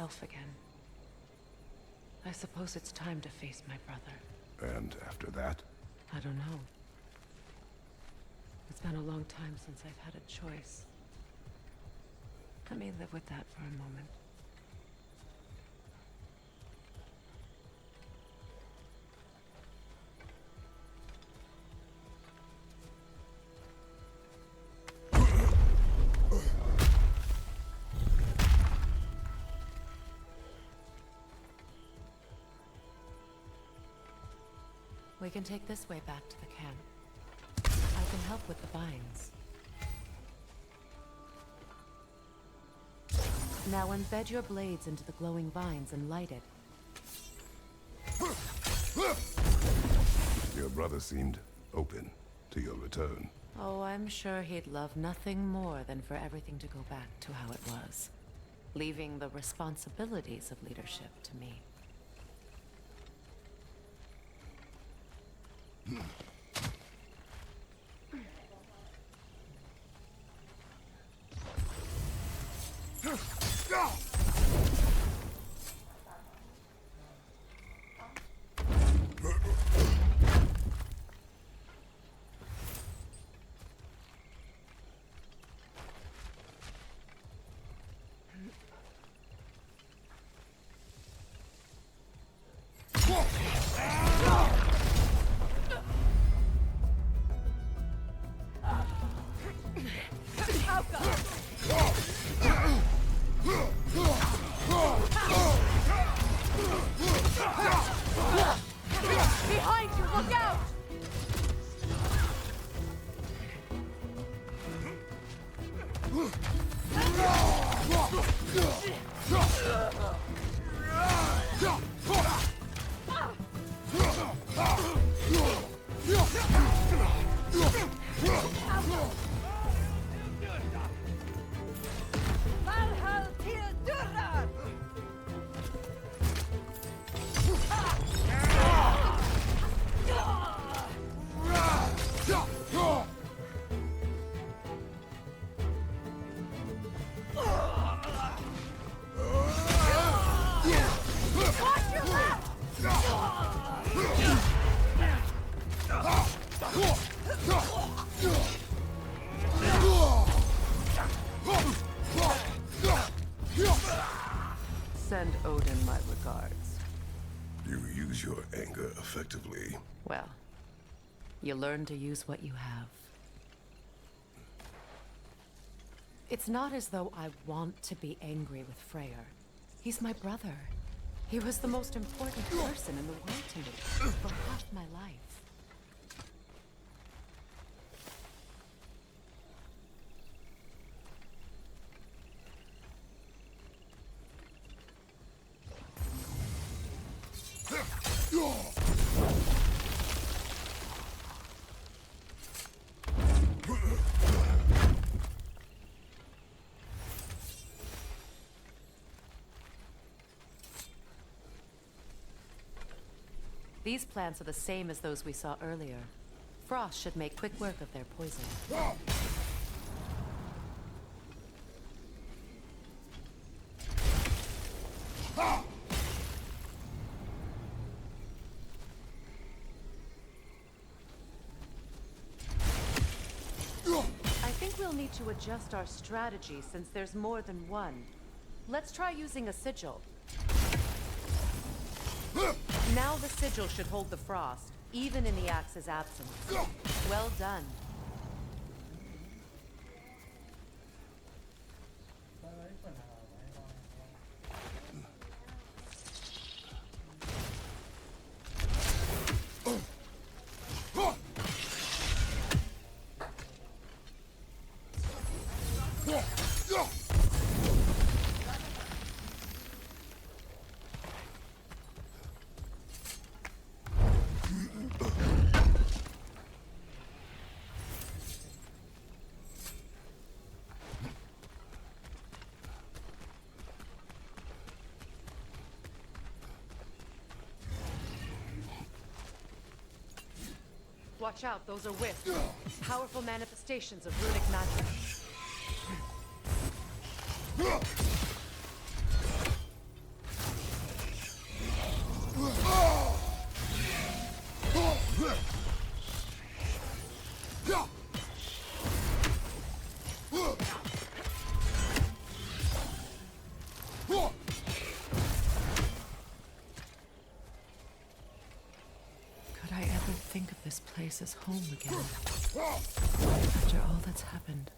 myself again. I suppose it's time to face my brother. And after that? I don't know. It's been a long time since I've had a choice. Let me live with that for a moment. We can take this way back to the camp. I can help with the vines. Now embed your blades into the glowing vines and light it. Your brother seemed open to your return. Oh, I'm sure he'd love nothing more than for everything to go back to how it was, leaving the responsibilities of leadership to me. Behind you, look out! Send Odin my regards. You use your anger effectively. Well, you learn to use what you have. It's not as though I want to be angry with Freyr. He's my brother. He was the most important person in the world to me for half my life. These plants are the same as those we saw earlier. Frost should make quick work of their poison. I think we'll need to adjust our strategy since there's more than one. Let's try using a sigil. Now the sigil should hold the frost, even in the axe's absence. Well done. Watch out, those are wisps. Powerful manifestations of runic magic. this place is home again. After all that's happened.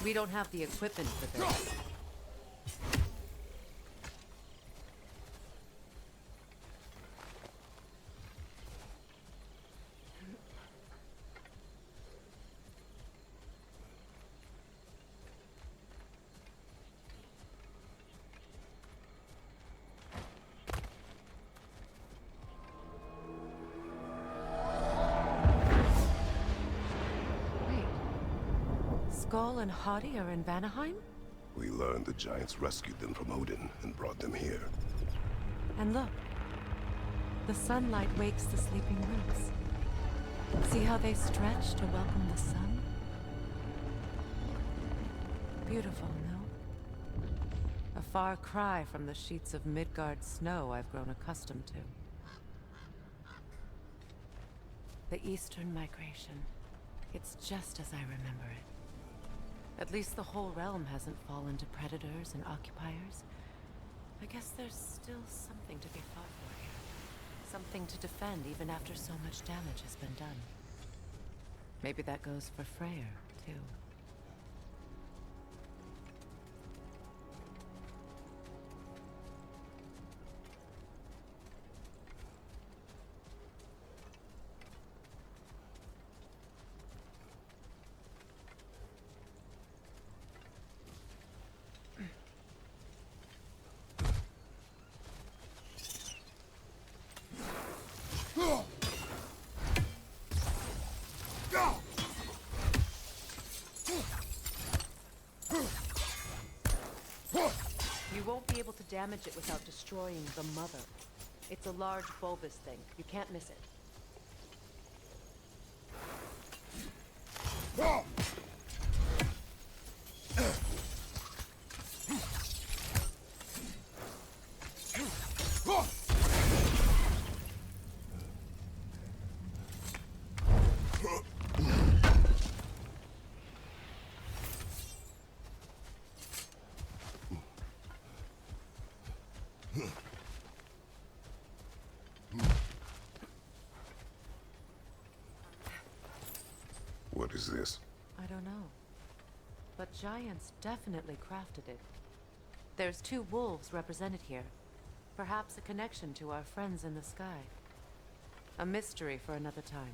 We don't have the equipment for this. Skoll and Hadi are in Vanaheim? We learned the giants rescued them from Odin and brought them here. And look, the sunlight wakes the sleeping roots. See how they stretch to welcome the sun? Beautiful, no? A far cry from the sheets of Midgard snow I've grown accustomed to. The Eastern Migration. It's just as I remember it. At least the whole realm hasn't fallen to predators and occupiers. I guess there's still something to be fought for here. Something to defend even after so much damage has been done. Maybe that goes for Freyr, too. You won't be able to damage it without destroying the mother. It's a large bulbous thing. You can't miss it. What is this? I don't know. But giants definitely crafted it. There's 2 wolves represented here. Perhaps a connection to our friends in the sky. A mystery for another time.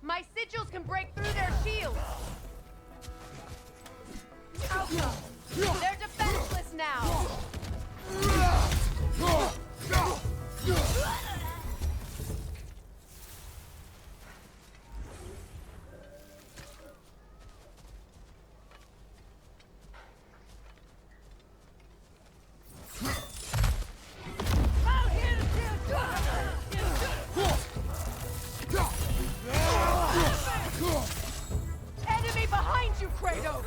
My sigils can break through their shields! Outcome! They're defenseless now! Enemy behind you, Kratos!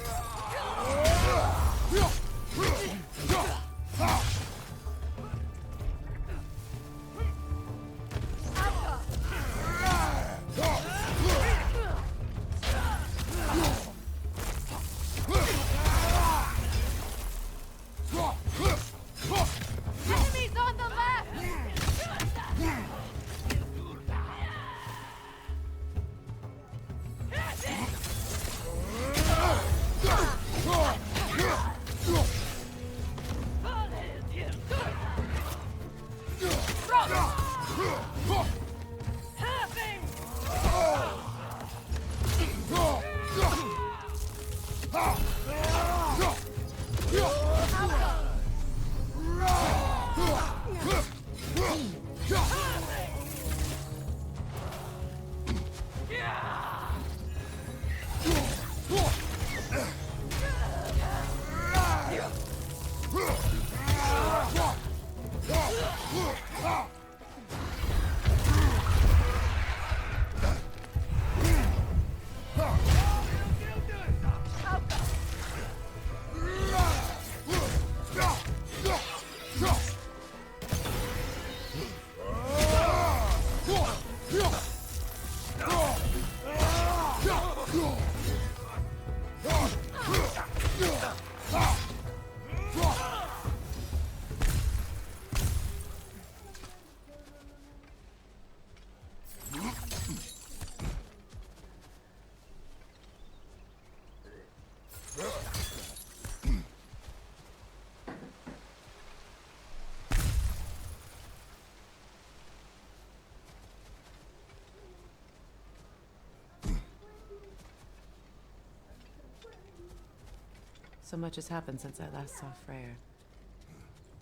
So much has happened since I last saw Freyr.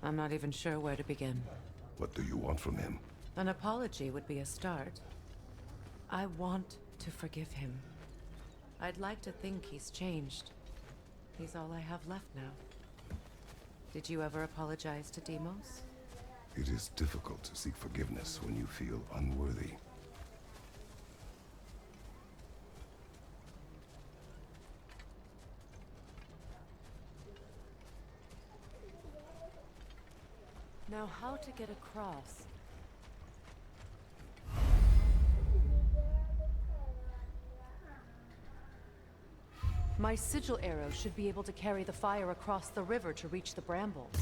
I'm not even sure where to begin. What do you want from him? An apology would be a start. I want to forgive him. I'd like to think he's changed. He's all I have left now. Did you ever apologize to Demos? It is difficult to seek forgiveness when you feel unworthy. Now, how to get across? My sigil arrow should be able to carry the fire across the river to reach the brambles.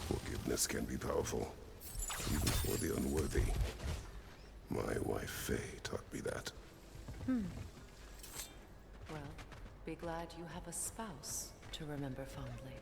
Forgiveness can be powerful, even for the unworthy. My wife Faye taught me that. Well, be glad you have a spouse to remember fondly.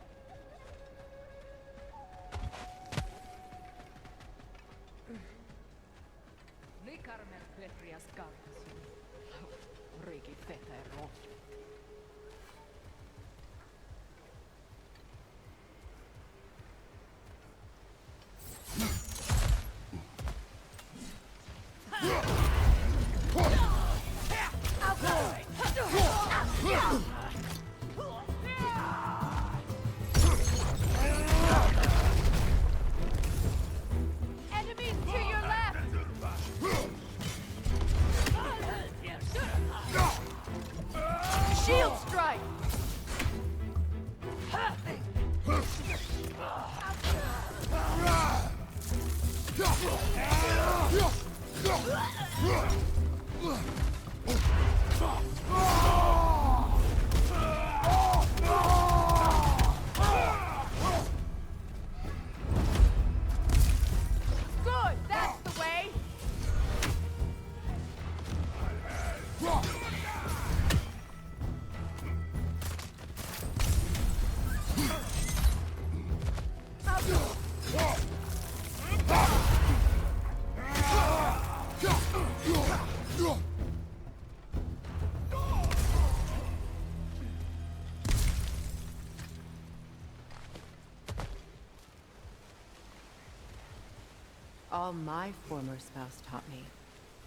All my former spouse taught me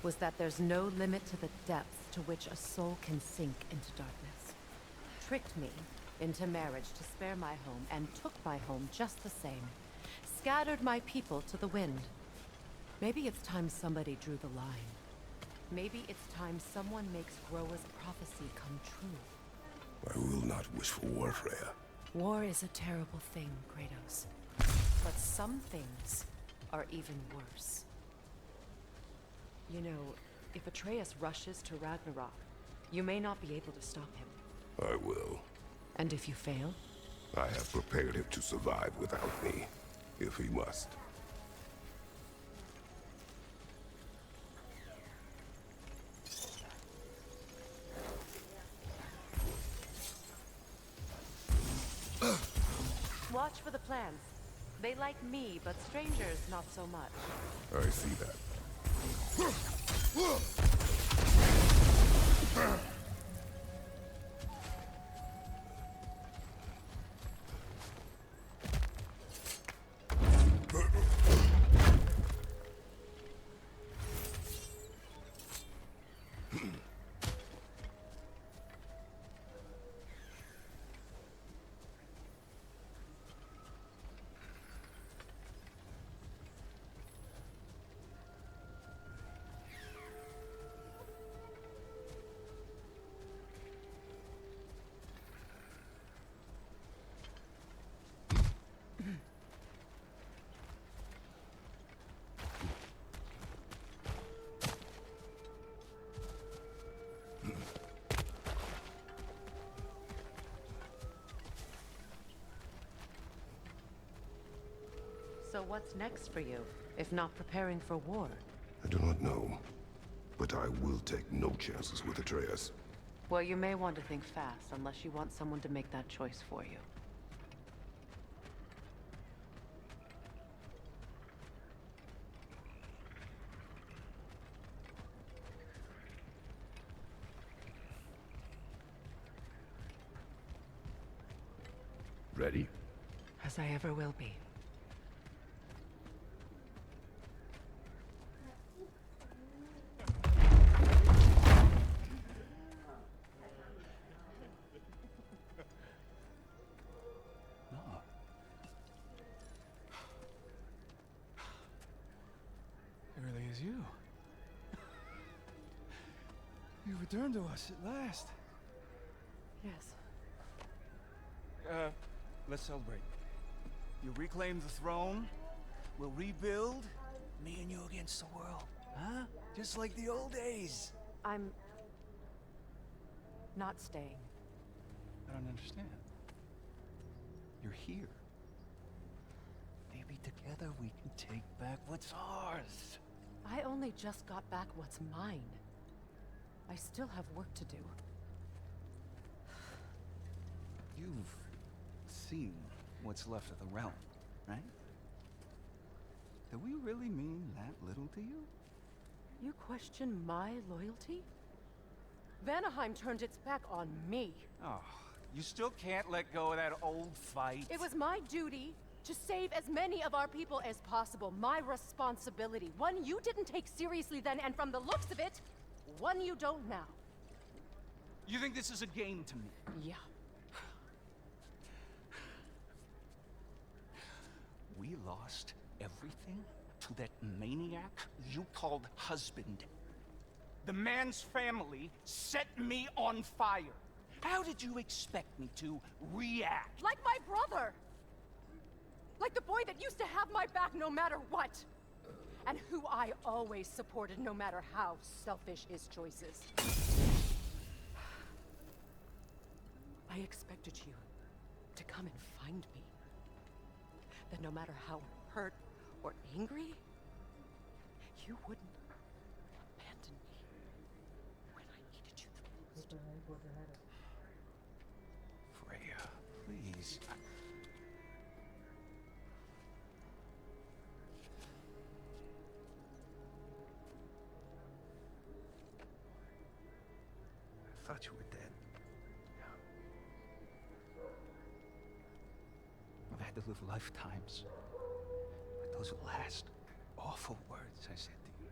was that there's no limit to the depths to which a soul can sink into darkness. Tricked me into marriage to spare my home, and took my home just the same. Scattered my people to the wind. Maybe it's time somebody drew the line. Maybe it's time someone makes Groa's prophecy come true. I will not wish for war, Freya. War is a terrible thing, Kratos. But some things are even worse. You know, if Atreus rushes to Ragnarok, you may not be able to stop him. I will. And if you fail? I have prepared him to survive without me, if he must. Watch for the plants. They like me, but strangers not so much. I see that. So what's next for you, if not preparing for war? I do not know, but I will take no chances with Atreus. Well, you may want to think fast, unless you want someone to make that choice for you. Ready? As I ever will be. It really is you. You returned to us at last. Yes. Let's celebrate. You reclaim the throne, we'll rebuild, me and you against the world. Huh? Just like the old days. I'm not staying. I don't understand. You're here. Maybe together we can take back what's ours. I only just got back what's mine. I still have work to do. You've seen what's left of the realm, right? Do we really mean that little to you? You question my loyalty? Vanaheim turned its back on me. Oh, you still can't let go of that old fight? It was my duty to save as many of our people as possible. My responsibility. One you didn't take seriously then, and from the looks of it, one you don't now. You think this is a game to me? Yeah. We lost everything to that maniac you called husband. The man's family set me on fire. How did you expect me to react? Like my brother! Like the boy that used to have my back no matter what! And who I always supported no matter how selfish his choices. I expected you to come and find me. That no matter how hurt or angry, you wouldn't abandon me when I needed you the most. Freya, please. I thought you were dead. I've had to live lifetimes, but those will last awful words I said to you.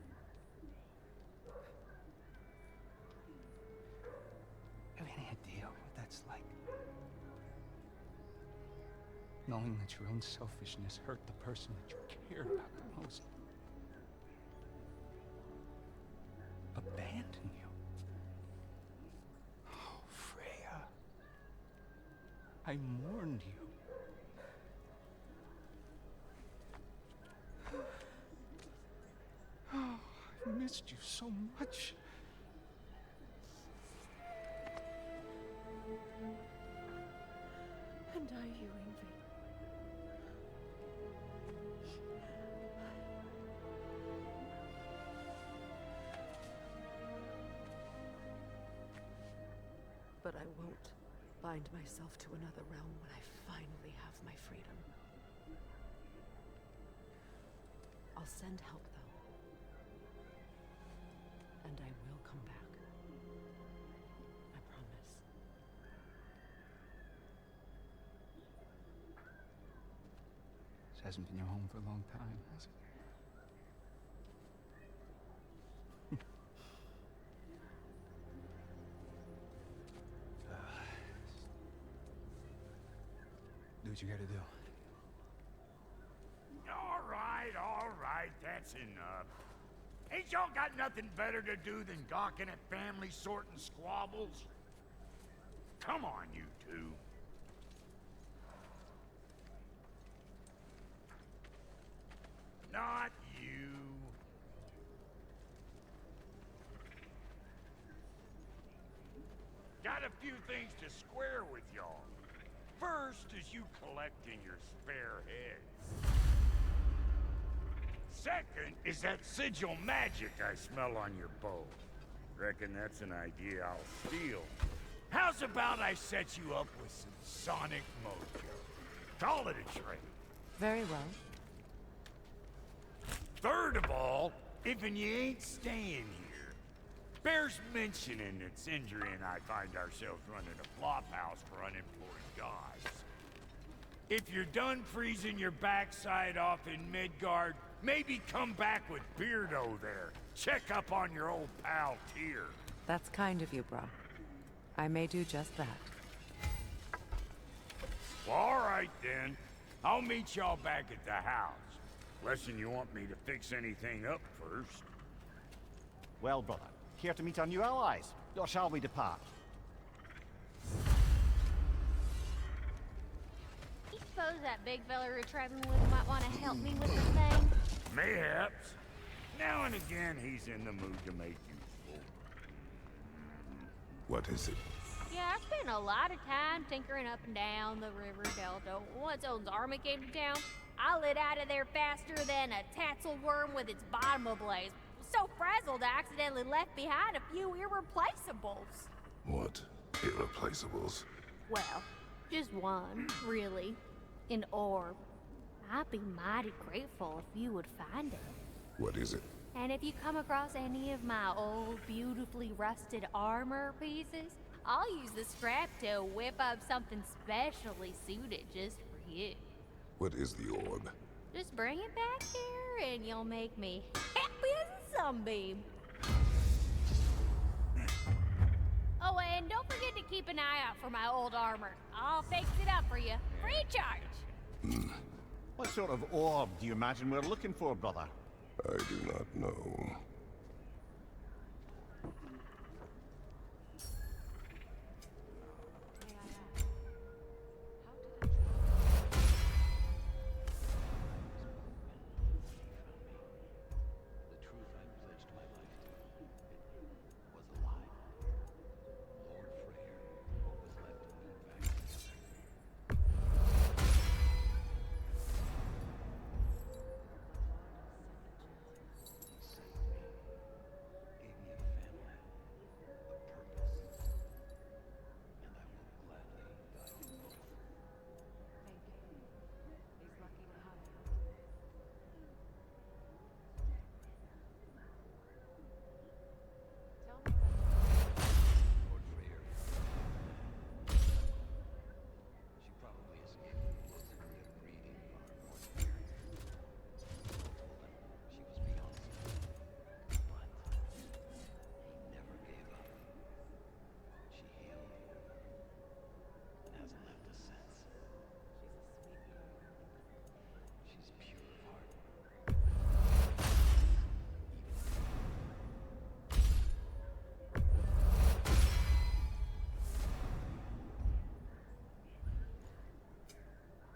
Have any idea what that's like? Knowing that your own selfishness hurt the person that you cared about the most. Abandon you. Oh, Freya. I mourned you. Oh, I missed you so much. And I you envy. But I won't bind myself to another realm when I finally have my freedom. I'll send help, though. And I will come back. I promise. This hasn't been your home for a long time, has it? Do what you gotta do. All right, that's enough. Ain't y'all got nothing better to do than gawking at family sorting squabbles? Come on, you two. Not you. Got a few things to square with y'all. First is you collecting your spare heads. Second is that sigil magic I smell on your bow. Reckon that's an idea I'll steal. How's about I set you up with some sonic mojo? Call it a trade. Very well. Third of all, if you ain't staying here, bears mentioning that Sindri and I find ourselves running a flop house for unemployed guys. If you're done freezing your backside off in Midgard, maybe come back with Beardo there. Check up on your old pal Tyr. That's kind of you, bro. I may do just that. Well, all right then. I'll meet y'all back at the house. Unless you want me to fix anything up first. Well, brother, here to meet our new allies, or shall we depart? You suppose that big fella we're traveling with might want to help me with the thing? Mayhaps. Now and again, he's in the mood to make useful. What is it? Yeah, I spent a lot of time tinkering up and down the river delta. Once Odin's army came to town, I lit out of there faster than a tassel worm with its bottom ablaze. So frazzled, I accidentally left behind a few irreplaceables. What? Irreplaceables? Well, just one, really. An orb. I'd be mighty grateful if you would find it. What is it? And if you come across any of my old, beautifully rusted armor pieces, I'll use the scrap to whip up something specially suited just for you. What is the orb? Just bring it back here and you'll make me happy as a sunbeam. Oh, and don't forget to keep an eye out for my old armor. I'll fix it up for you, free of charge. What sort of orb do you imagine we're looking for, brother? I do not know. The truth I pledged my life to, it was a lie. Lord Freyr, what was left of me back together. He sent me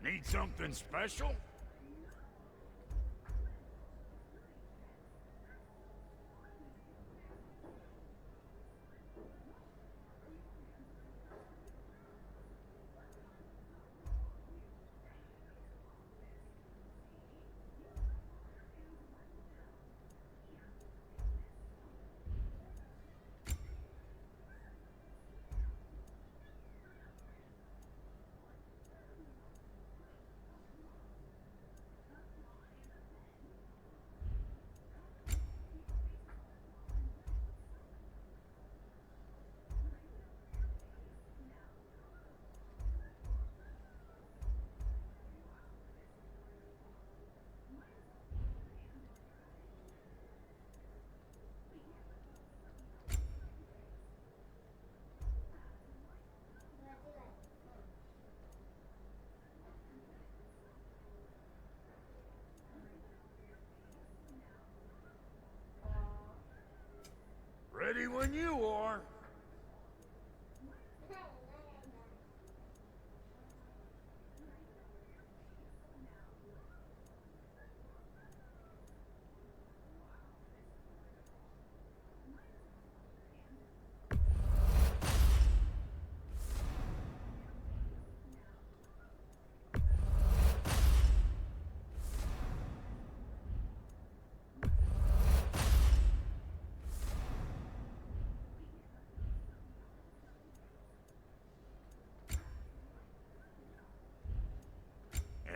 Need something special? Ready when you are.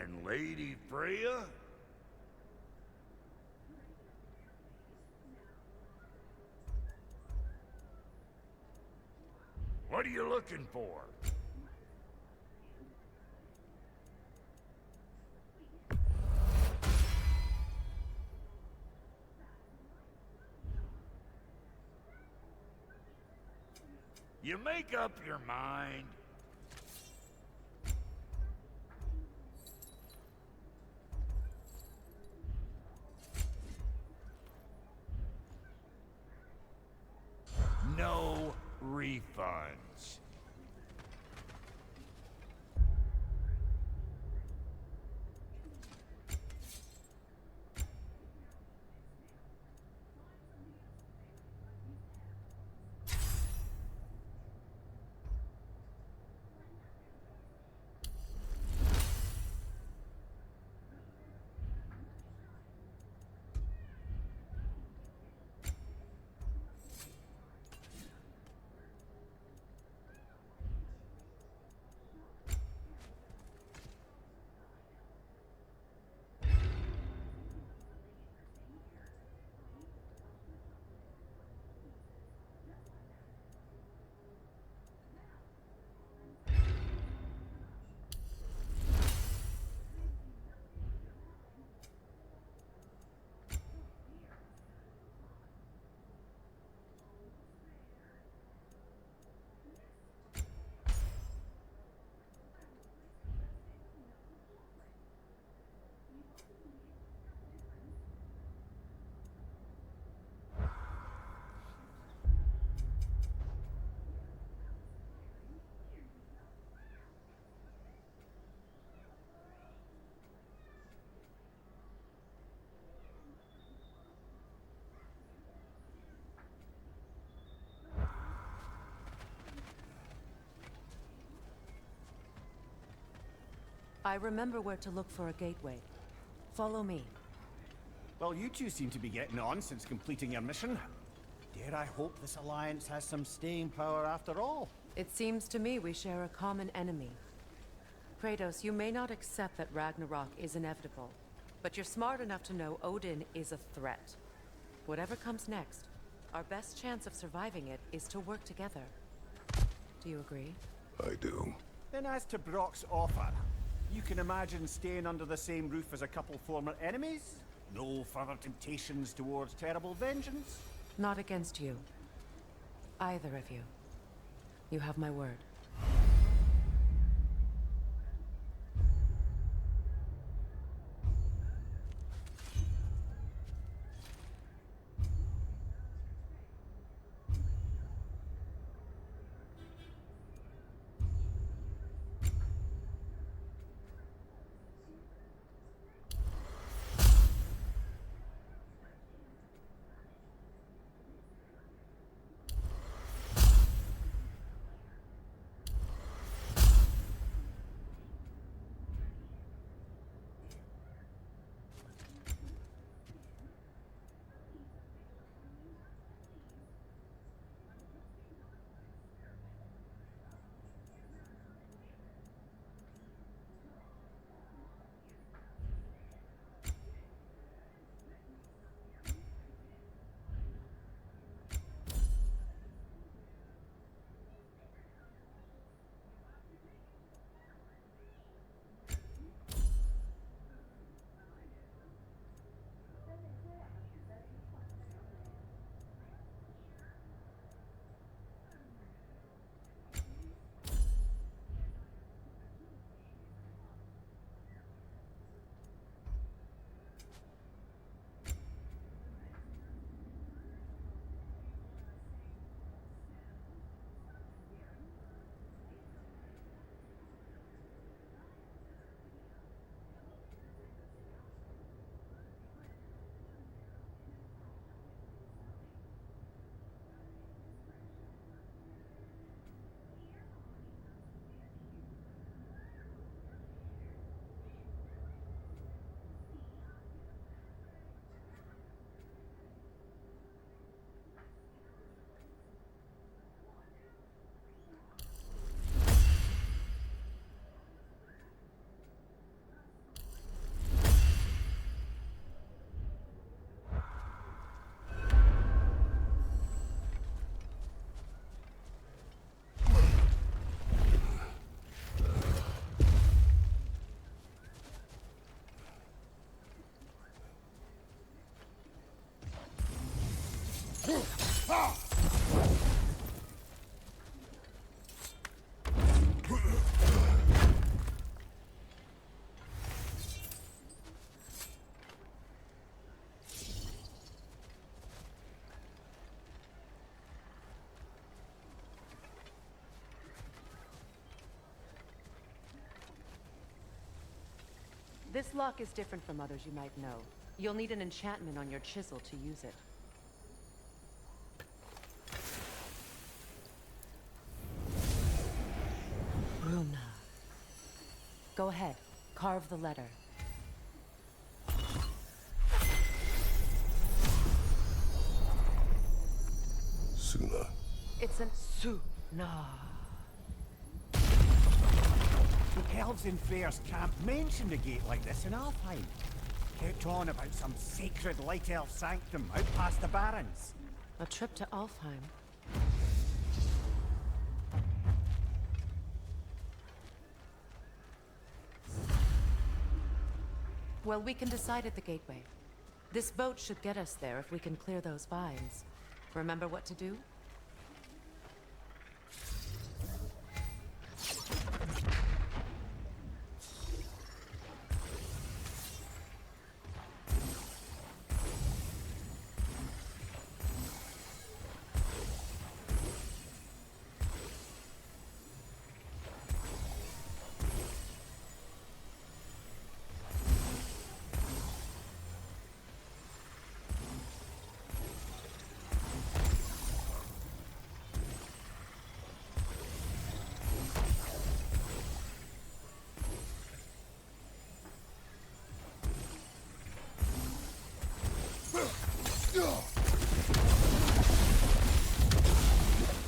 And Lady Freya? What are you looking for? You make up your mind. No refunds. I remember where to look for a gateway. Follow me. Well, you two seem to be getting on since completing your mission. Dare I hope this alliance has some staying power after all? It seems to me we share a common enemy. Kratos, you may not accept that Ragnarok is inevitable, but you're smart enough to know Odin is a threat. Whatever comes next, our best chance of surviving it is to work together. Do you agree? I do. Then as to Brock's offer, you can imagine staying under the same roof as a couple former enemies? No further temptations towards terrible vengeance? Not against you. Either of you. You have my word. This lock is different from others you might know. You'll need an enchantment on your chisel to use it. Runa. Go ahead. Carve the letter. Suna. It's an Suna. The elves in Freyr's camp mentioned a gate like this in Alfheim. Kept on about some sacred light elf sanctum out past the barrens. A trip to Alfheim. Well, we can decide at the gateway. This boat should get us there if we can clear those vines. Remember what to do?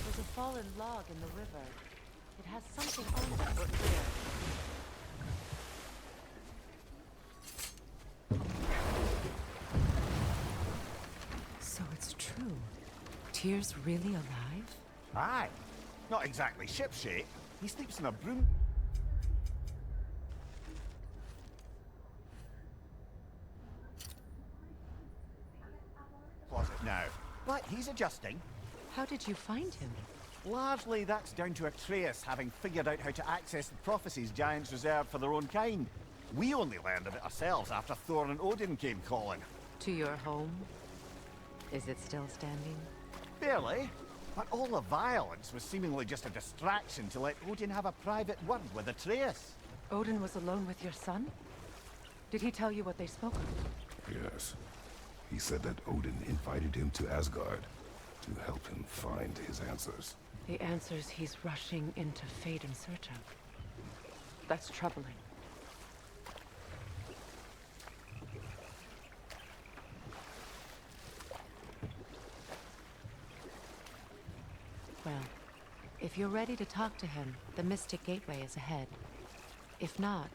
There's a fallen log in the river. It has something on it or clear. So it's true. Tyr's really alive? Aye. Not exactly shipshape. He sleeps in a broom... closet now. But he's adjusting. How did you find him? Largely that's down to Atreus having figured out how to access the prophecies giants reserved for their own kind. We only learned of it ourselves after Thor and Odin came calling. To your home? Is it still standing? Barely. But all the violence was seemingly just a distraction to let Odin have a private word with Atreus. Odin was alone with your son? Did he tell you what they spoke of? Yes. He said that Odin invited him to Asgard to help him find his answers. The answers he's rushing into fate in search of. That's troubling. Well, if you're ready to talk to him, the Mystic Gateway is ahead. If not,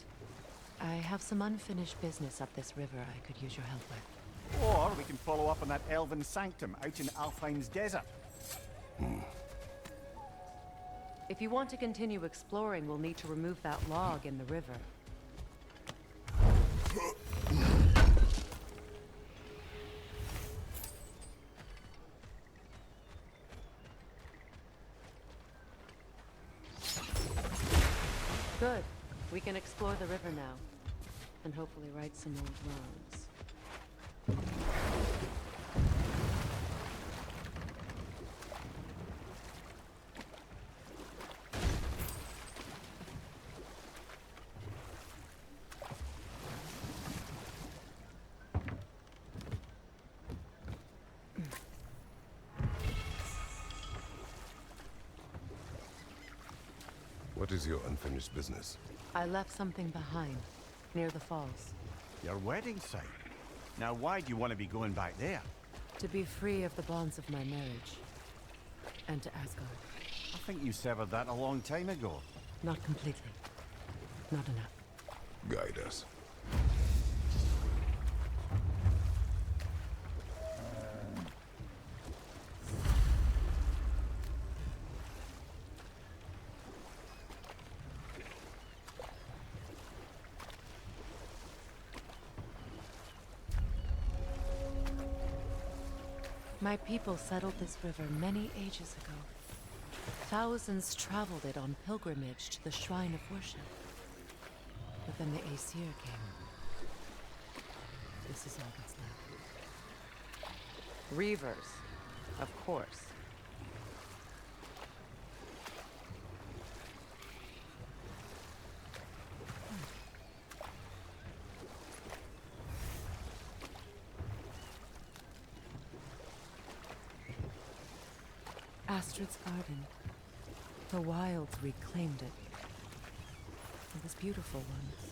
I have some unfinished business up this river I could use your help with. Or we can follow up on that elven sanctum out in Alfheim's desert. If you want to continue exploring, we'll need to remove that log in the river. Good. We can explore the river now. And hopefully right some old wrongs. What is your unfinished business? I left something behind, near the falls. Your wedding site. Now why do you want to be going back there? To be free of the bonds of my marriage. And to Asgard. I think you severed that a long time ago. Not completely. Not enough. Guide us. My people settled this river many ages ago. Thousands traveled it on pilgrimage to the shrine of worship. But then the Aesir came. This is all that's left. Reavers, of course. Astrid's garden. The wilds reclaimed it. It was beautiful once.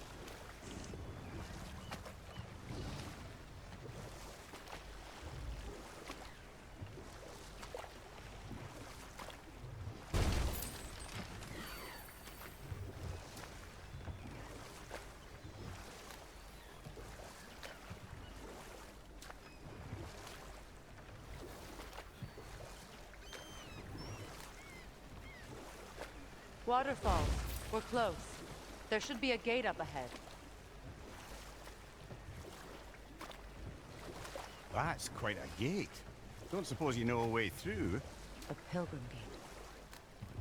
Waterfalls. We're close. There should be a gate up ahead. That's quite a gate. Don't suppose you know a way through? A pilgrim gate.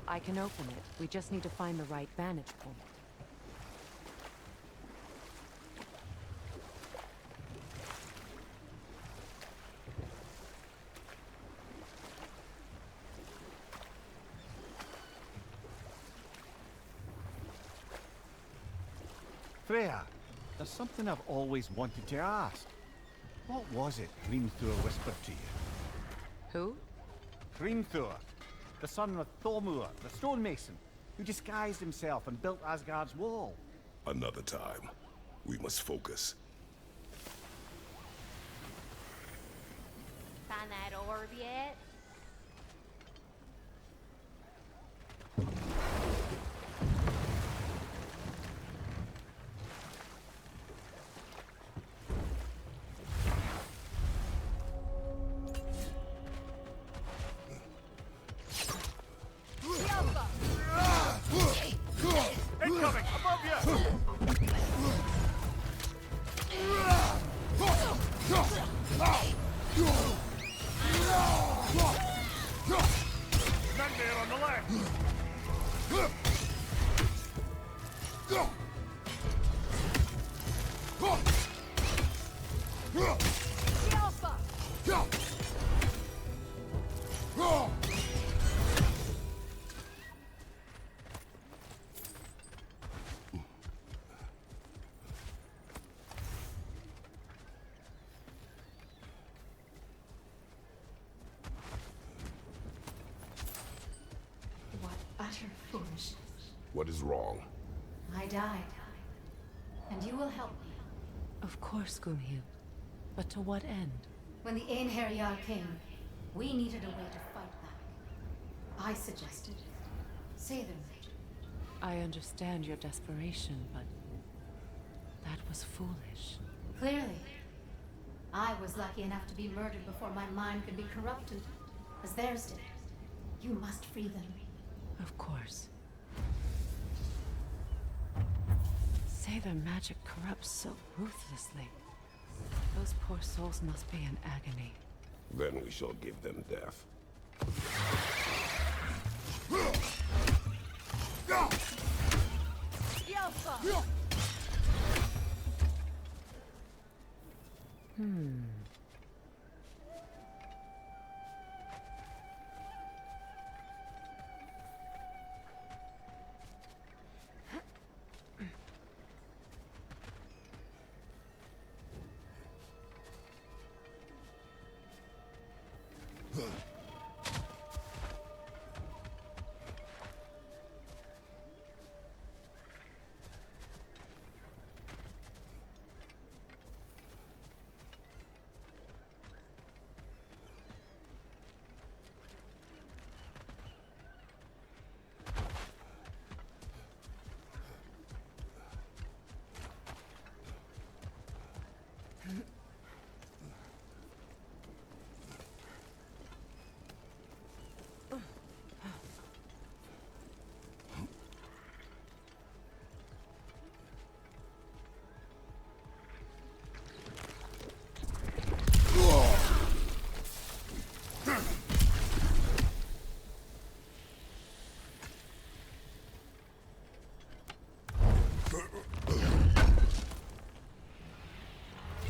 I can open it. We just need to find the right vantage point. Freya, there's something I've always wanted to ask. What was it Hrimthur whispered to you? Who? Hrimthur, the son of Thormur, the stonemason, who disguised himself and built Asgard's wall. Another time. We must focus. Find that orb yet? Incoming! Above you! Men there on the left! What utter foolishness. What is wrong? I died. And you will help me. Of course, Gunhild. But to what end? When the Einherjar came, we needed a way to fight back. I suggested say their magic. I understand your desperation, but that was foolish. Clearly. I was lucky enough to be murdered before my mind could be corrupted, as theirs did. You must free them. Of course. Say their magic corrupts so ruthlessly. Those poor souls must be in agony. Then we shall give them death.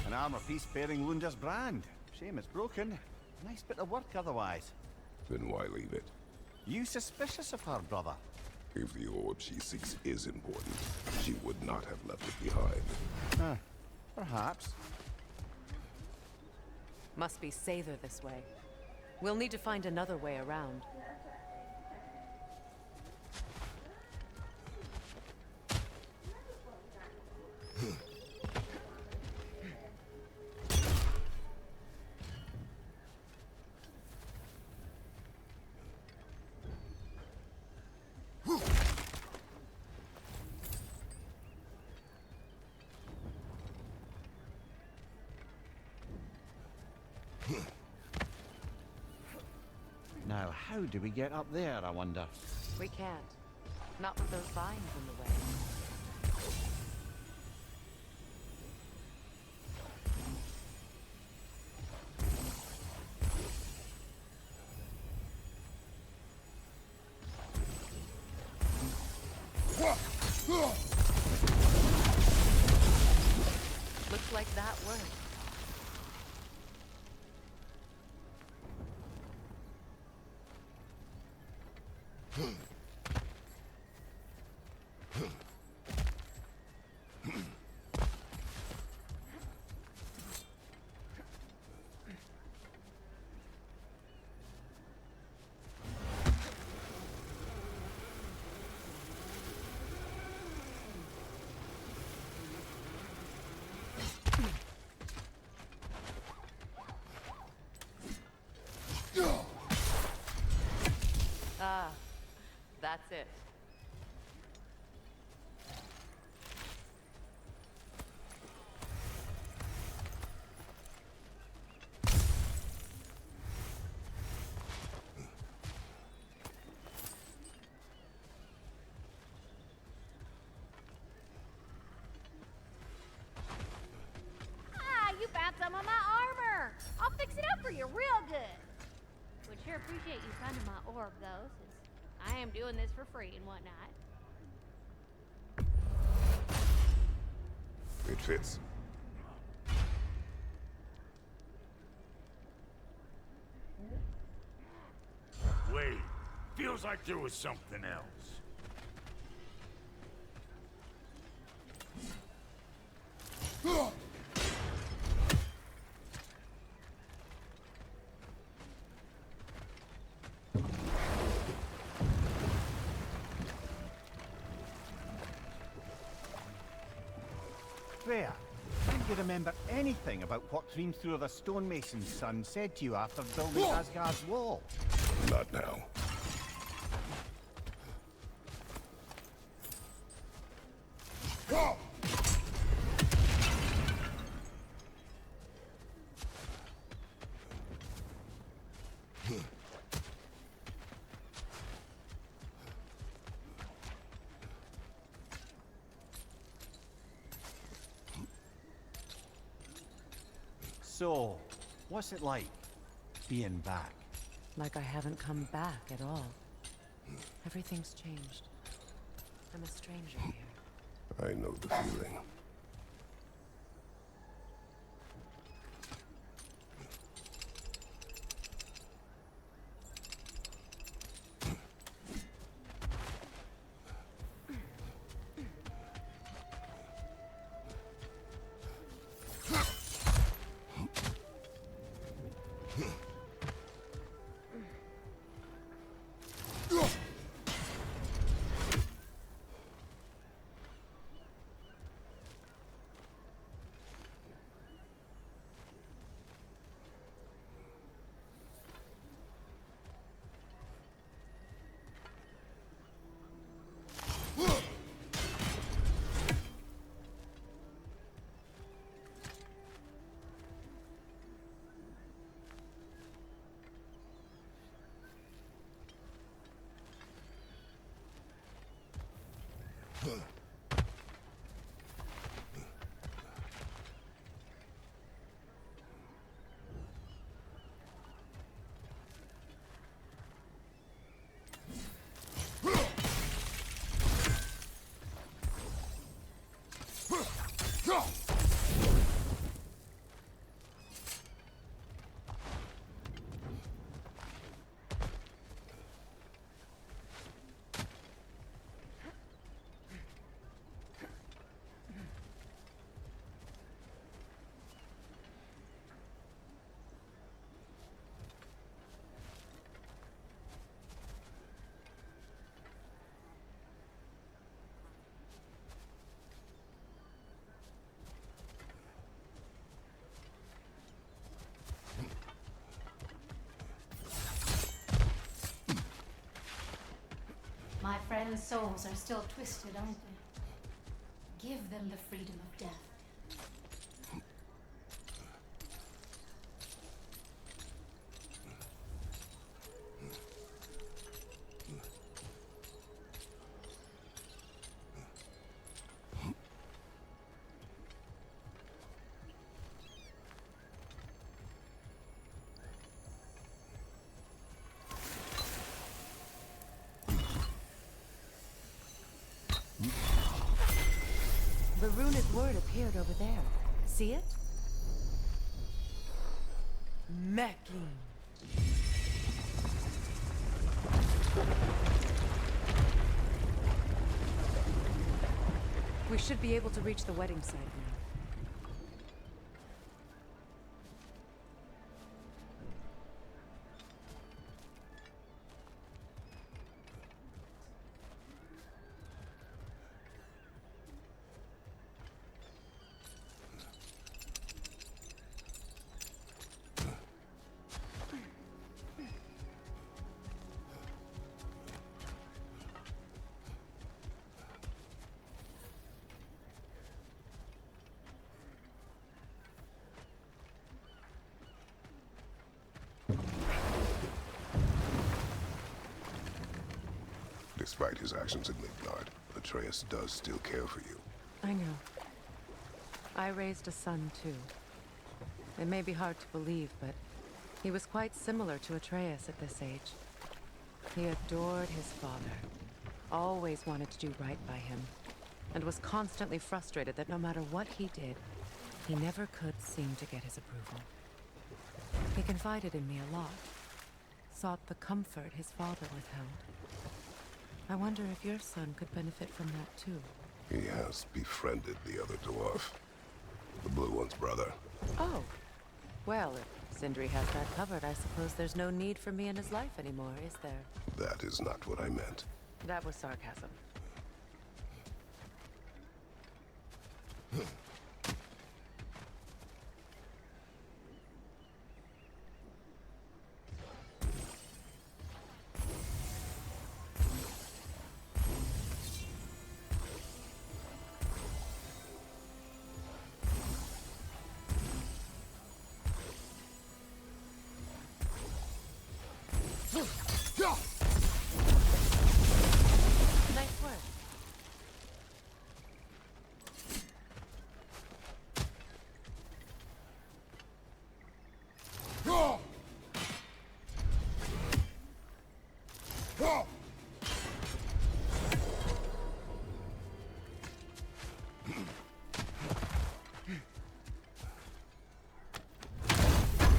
An armor piece bearing Lunda's brand. Shame it's broken. Nice bit of work otherwise. Then why leave it? You suspicious of her, brother? If the orb she seeks is important, she would not have left it behind. Perhaps. Must be Sather this way. We'll need to find another way around. Now, how do we get up there, I wonder? We can't. Not with those vines in the way. Looks like that worked. Ah, that's it. Ah, you found some of my armor. I'll fix it up for you real good. Would sure appreciate you finding my orb, though, since I am doing this for free and whatnot. It fits. Wait, feels like there was something else. Freya, do you remember anything about what Dreamthrough the Stonemason's son said to you after building Asgard's wall? Not now. So, what's it like, being back? Like I haven't come back at all. Everything's changed. I'm a stranger here. I know the feeling. My friends' souls are still twisted, aren't they? Give them the freedom of death. The runic word appeared over there. See it? Mecking. We should be able to reach the wedding site now. Despite his actions in Midgard, Atreus does still care for you. I know. I raised a son, too. It may be hard to believe, but he was quite similar to Atreus at this age. He adored his father, always wanted to do right by him, and was constantly frustrated that no matter what he did, he never could seem to get his approval. He confided in me a lot, sought the comfort his father withheld. I wonder if your son could benefit from that, too. He has befriended the other dwarf. The blue one's brother. Oh. Well, if Sindri has that covered, I suppose there's no need for me in his life anymore, is there? That is not what I meant. That was sarcasm. Nice work.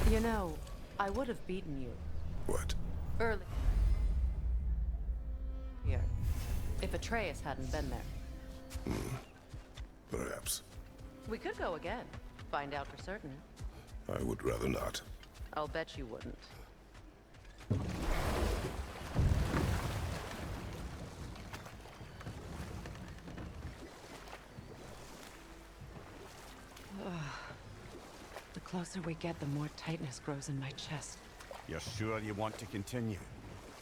You know, I would have beaten you What? early. Here. If Atreus hadn't been there. Perhaps. We could go again. Find out for certain. I would rather not. I'll bet you wouldn't. The closer we get, the more tightness grows in my chest. You're sure you want to continue?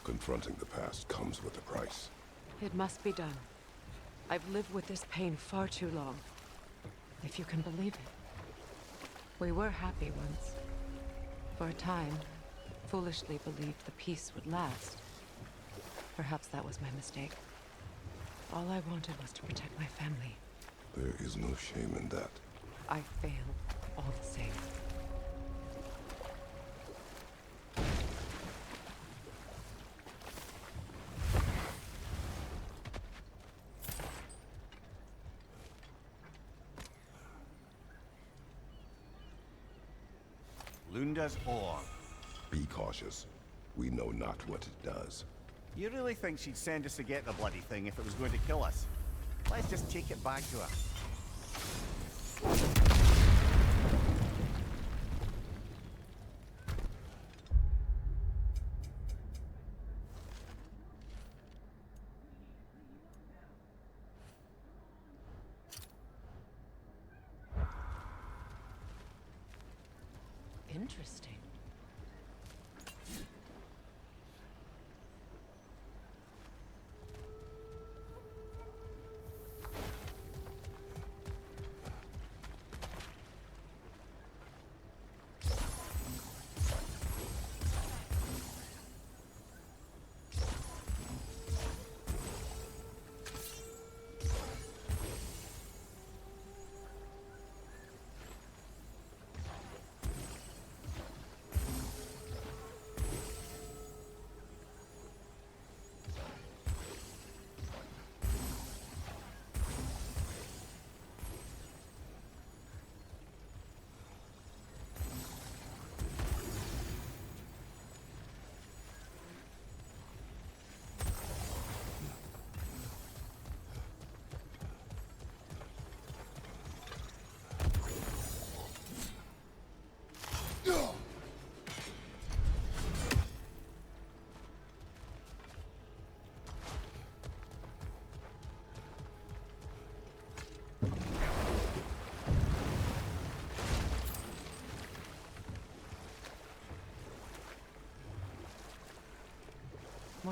Confronting the past comes with a price. It must be done. I've lived with this pain far too long. If you can believe it. We were happy once. For a time, foolishly believed the peace would last. Perhaps that was my mistake. All I wanted was to protect my family. There is no shame in that. I failed, all the same. Lunda's ore. Be cautious. We know not what it does. You really think she'd send us to get the bloody thing if it was going to kill us? Let's just take it back to her. Interesting.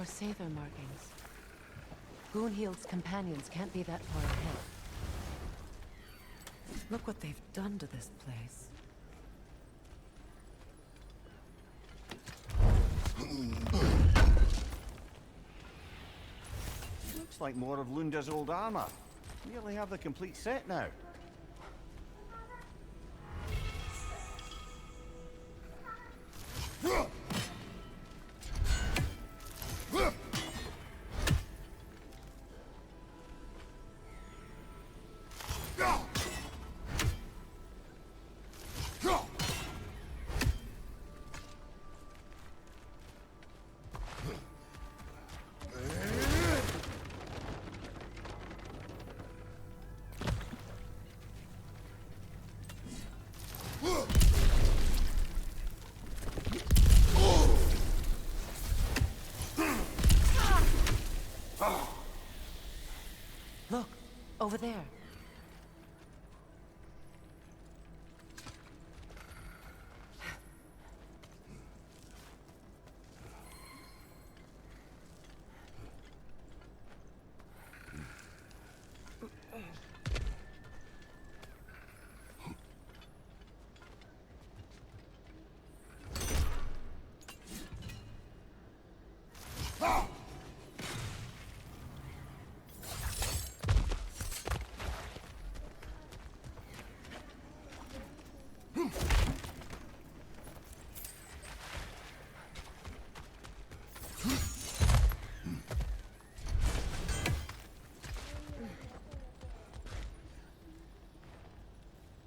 Sather markings. Goonhield's companions can't be that far ahead. Look what they've done to this place. Looks like more of Lunda's old armor. Nearly have the complete set now. Look, over there.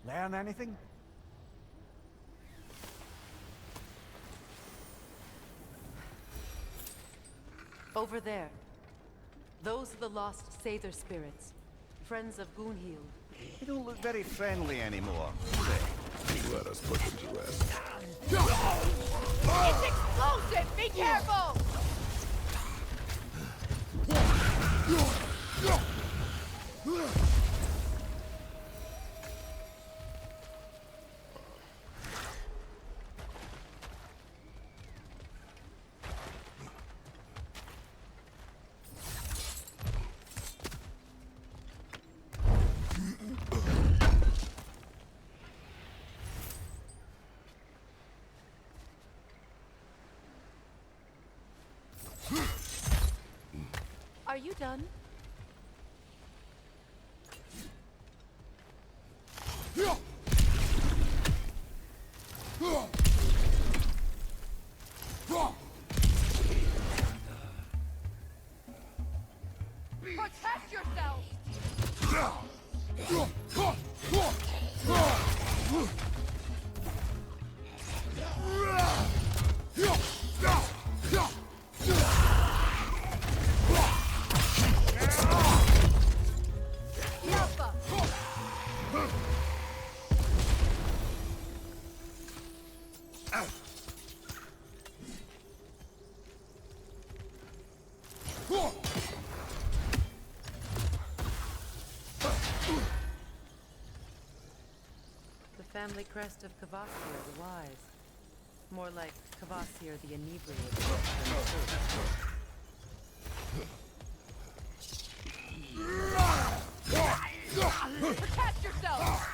Learn anything? Over there. Those are the lost Sather spirits. Friends of Goonhield. They don't look very friendly anymore, do they? Let us put them to rest. It's explosive! Be careful! Are you done? Protect yourself! The family crest of Kvasir the Wise. More like Kvasir the Inebriated. Protect yourself!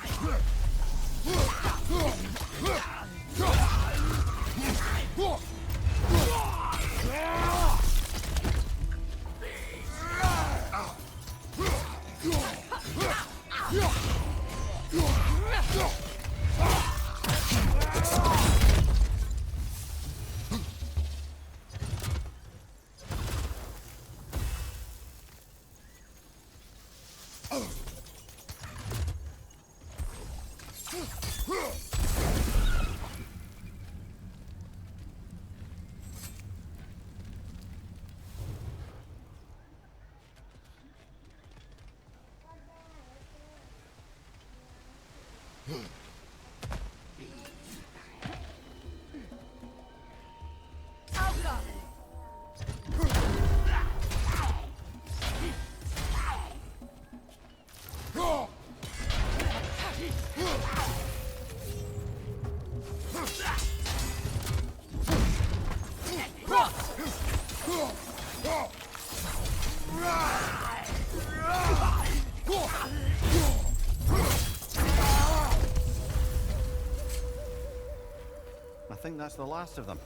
think that's the last of them.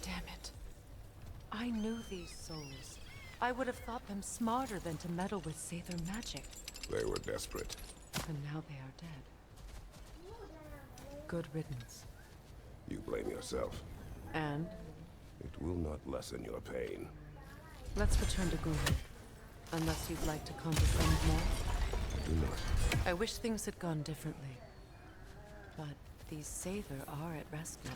Damn it. I knew these souls. I would have thought them smarter than to meddle with Sather magic. They were desperate. And now they are dead. Good riddance. You blame yourself. And It will not lessen your pain. let's return to Gunhild. Unless you'd like to condescend more. Do not. I wish things had gone differently. But these Sather are at rest now.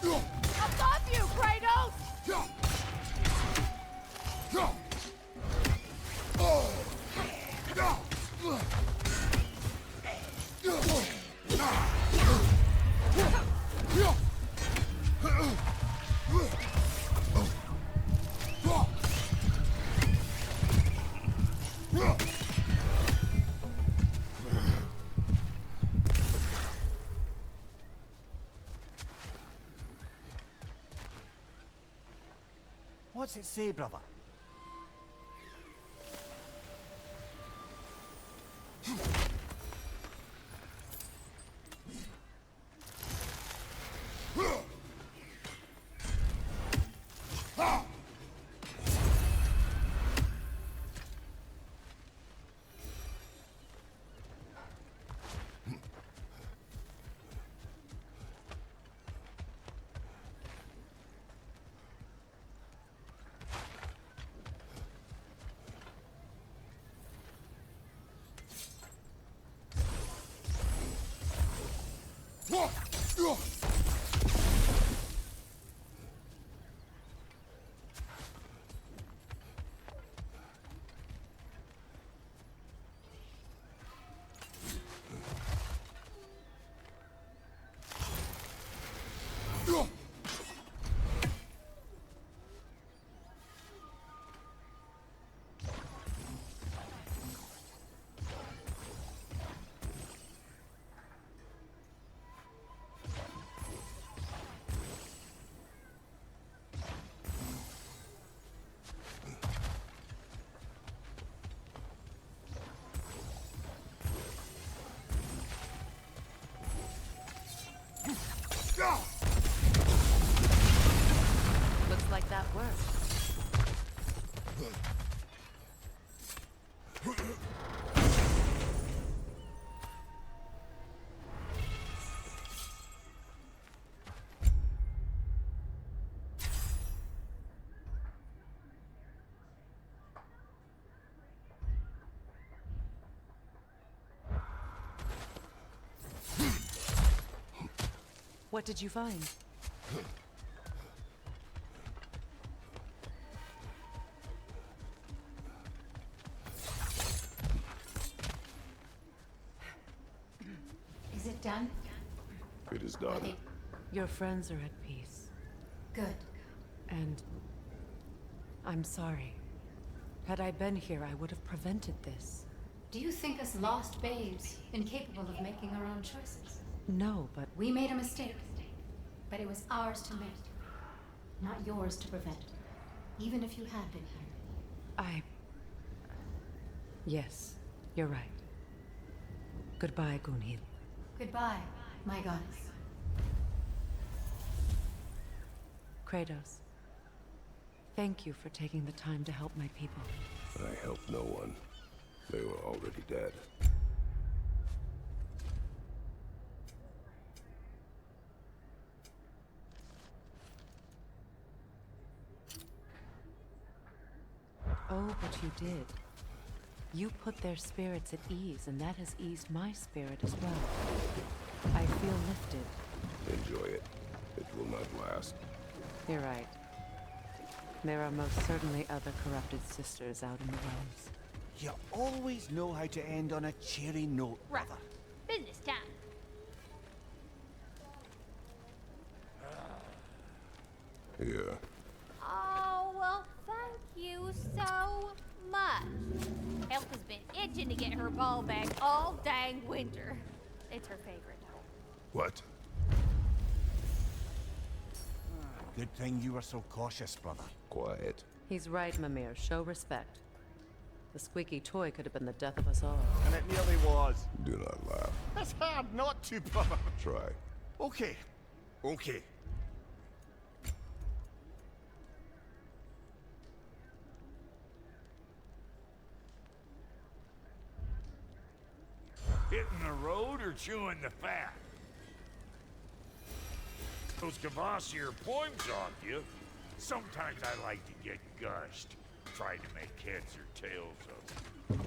Above you, Kratos! What's it say, brother? Looks like that worked. What did you find? Is it done? It is done. Your friends are at peace. Good. And I'm sorry. Had I been here, I would have prevented this. Do you think us lost babes, incapable of making our own choices? No, but We made a mistake, but it was ours to make, not yours to prevent. Even if you had been here. Yes, you're right. Goodbye, Gunhild. Goodbye, my goddess. Kratos. Thank you for taking the time to help my people. I helped no one. They were already dead. Oh, but you did. You put their spirits at ease, and that has eased my spirit as well. I feel lifted. Enjoy it. It will not last. You're right. There are most certainly other corrupted sisters out in the realms. You always know how to end on a cheery note, Right. brother. Business time. Yeah. Oh, well, thank you so much. Helka's been itching to get her ball back all dang winter. It's her favorite. What? Good thing you were so cautious, brother. Quiet. He's right, Mimir. Show respect. The squeaky toy could have been the death of us all. And it nearly was. Do not laugh. It's hard not to, brother. Try. Okay. Okay. Hitting the road or chewing the fat? Those Kvasir poems off you. Sometimes I like to get gushed, trying to make heads or tails of them.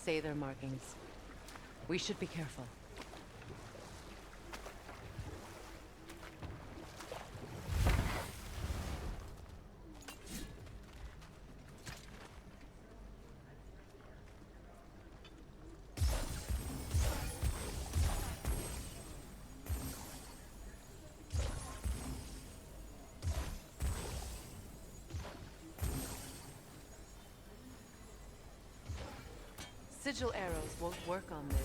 Say their markings. We should be careful. Sigil arrows won't work on this.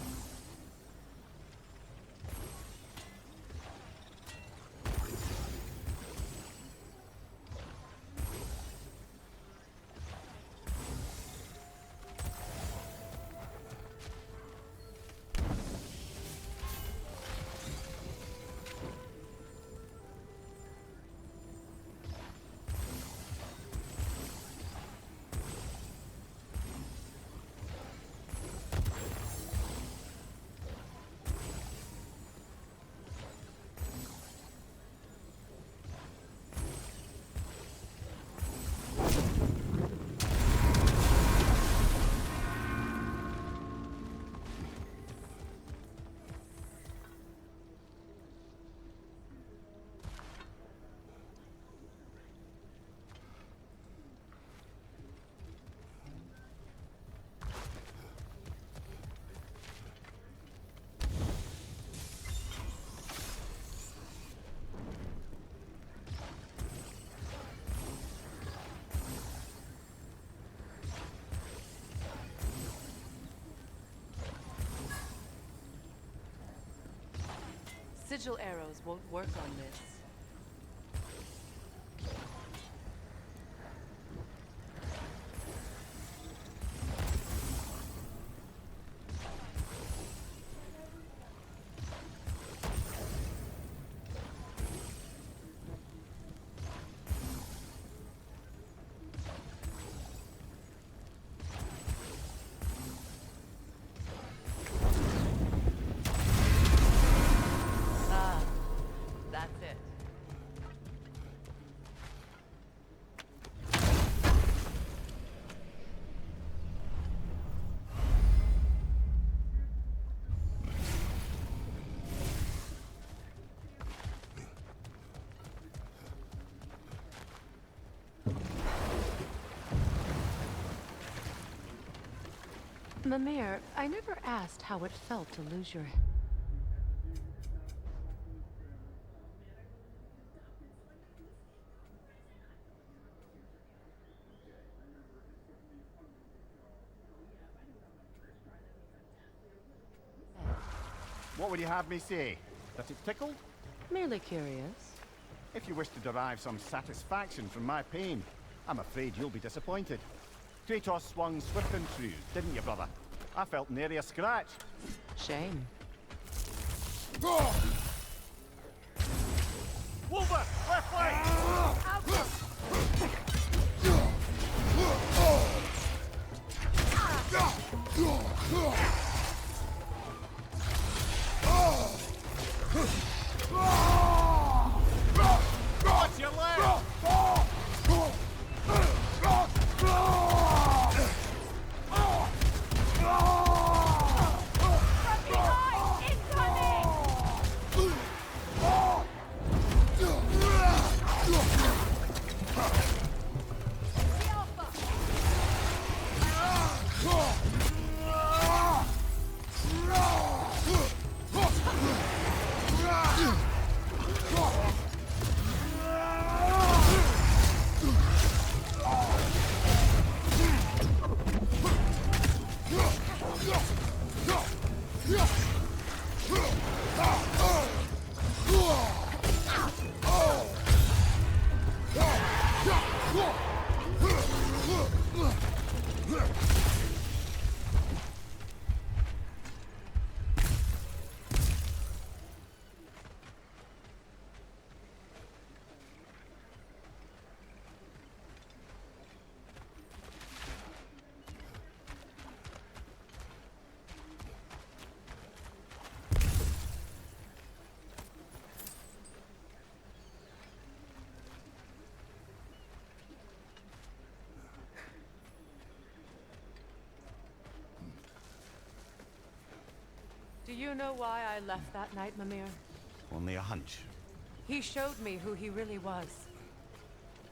Sigil arrows won't work on this. That's it. Mimir, I never asked how it felt to lose your... What would you have me say? That it tickled? Merely curious. If you wish to derive some satisfaction from my pain, I'm afraid you'll be disappointed. Kratos swung swift and true, didn't you, brother? I felt nary a scratch. Shame. Wolver! Left leg! you know why I left that night, Mimir? Only a hunch. He showed me who he really was.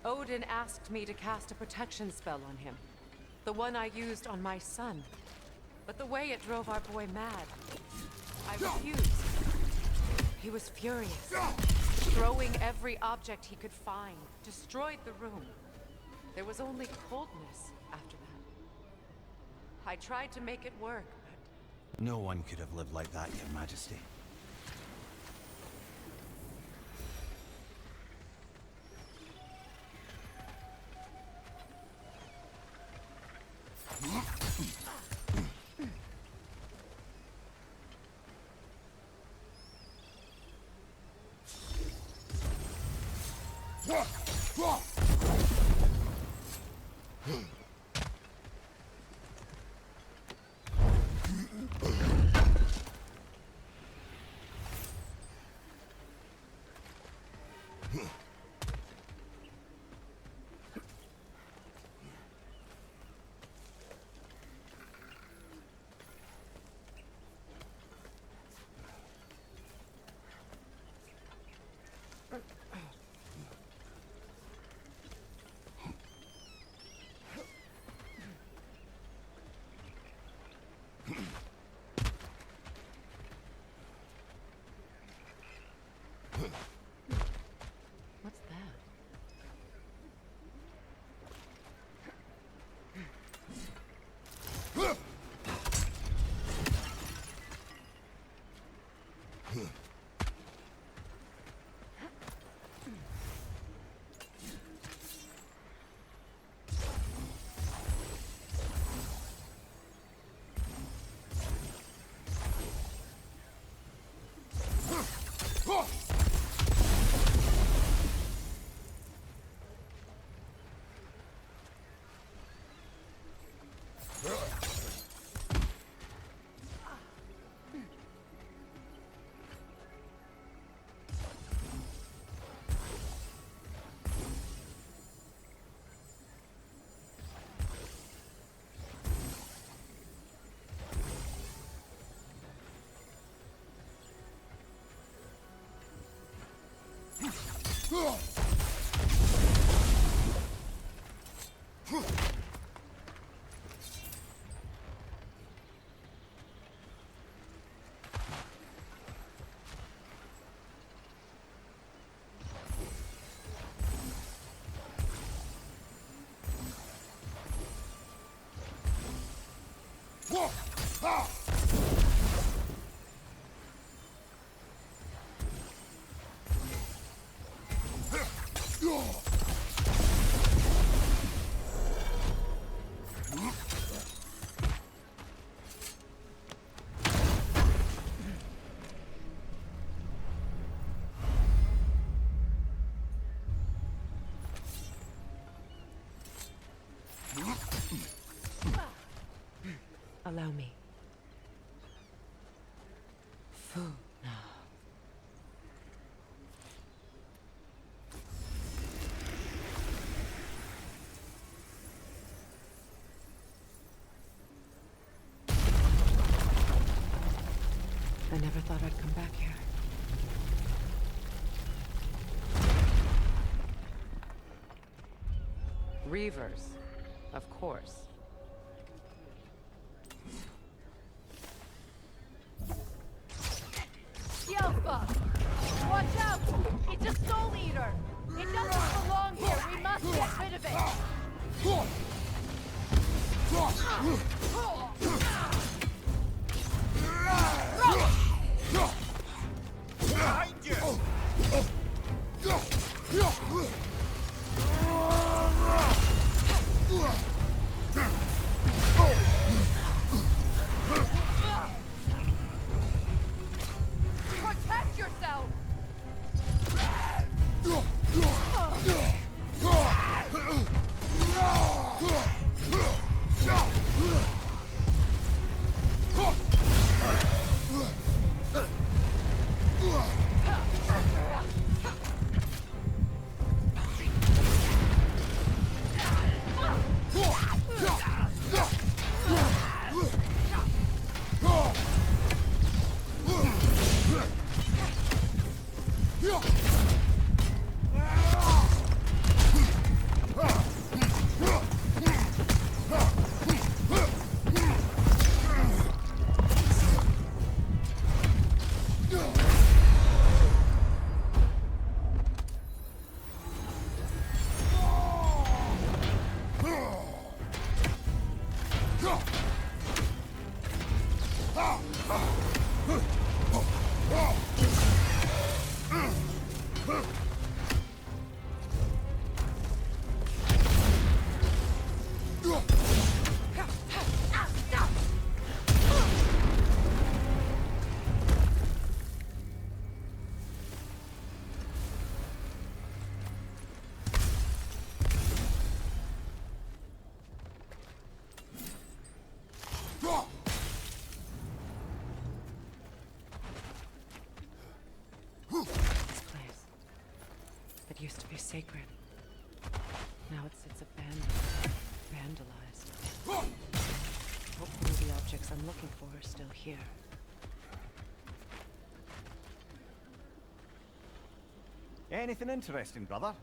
Odin asked me to cast a protection spell on him. The one I used on my son. But the way it drove our boy mad, I refused. He was furious, throwing every object he could find, destroyed the room. There was only coldness after that. I tried to make it work, but... No one could have lived like that, Your Majesty. What's that? Allow me. No. I never thought I'd come back here. Reavers, of course. Yelpa! Watch out! It's a soul eater! It doesn't belong here! We must get rid of it! Behind you! Protect yourself! Used to be sacred. Now it sits abandoned, vandalized. Hopefully the objects I'm looking for are still here. Anything interesting, brother?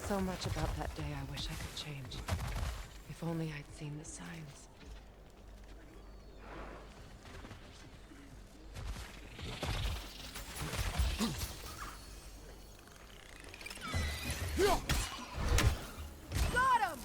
So much about that day I wish I could change. If only I'd seen the signs. Got him!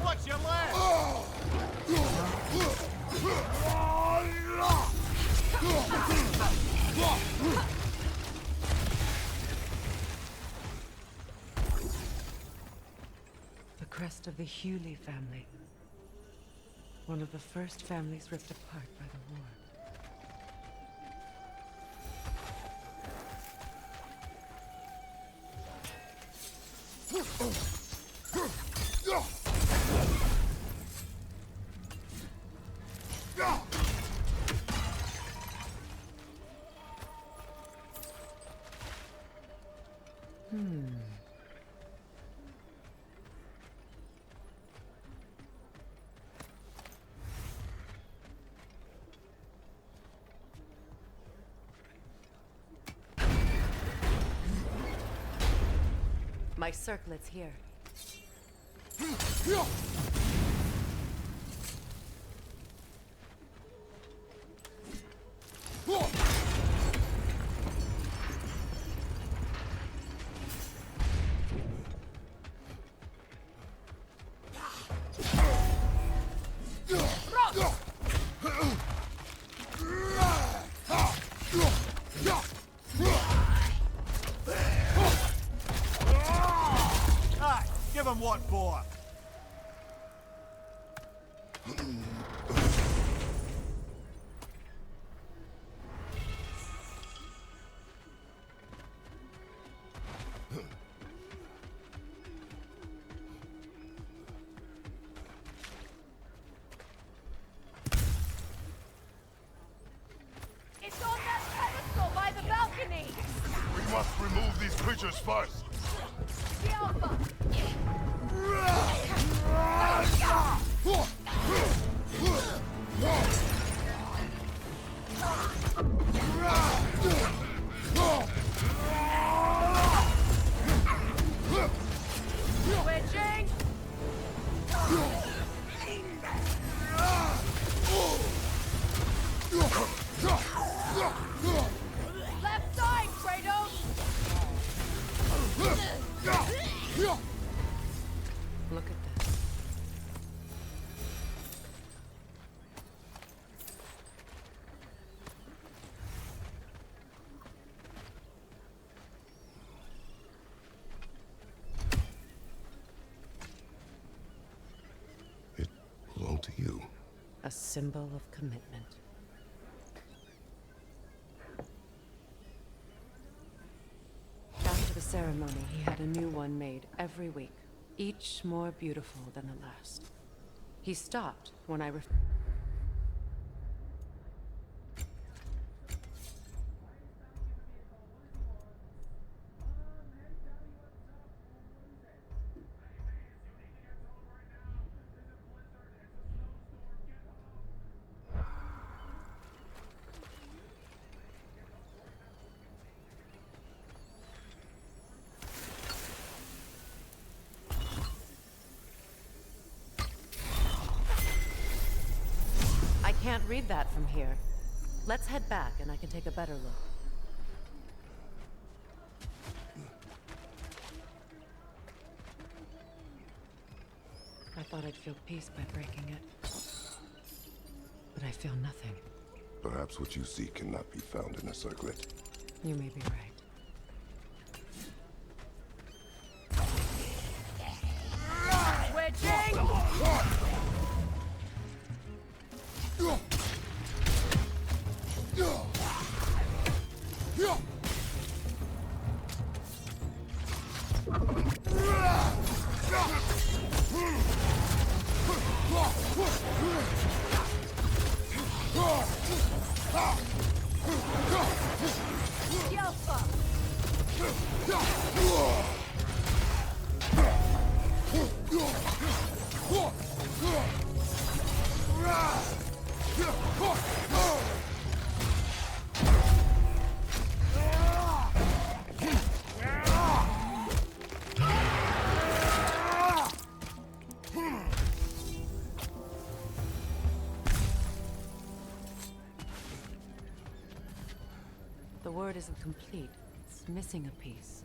What's your last? The crest of the Hewley family. One of the first families ripped apart by the war. My circlet's here. first! The Alpha! Switching! Left side, Kratos! Look at this. It belonged to you. A symbol of commitment. After the ceremony, he had a new one made every week, each more beautiful than the last. He stopped when I can't read that from here. Let's head back and I can take a better look. I thought I'd feel peace by breaking it. But I feel nothing. Perhaps what you seek cannot be found in a circlet. You may be right. Switching! The word isn't complete. It's missing a piece.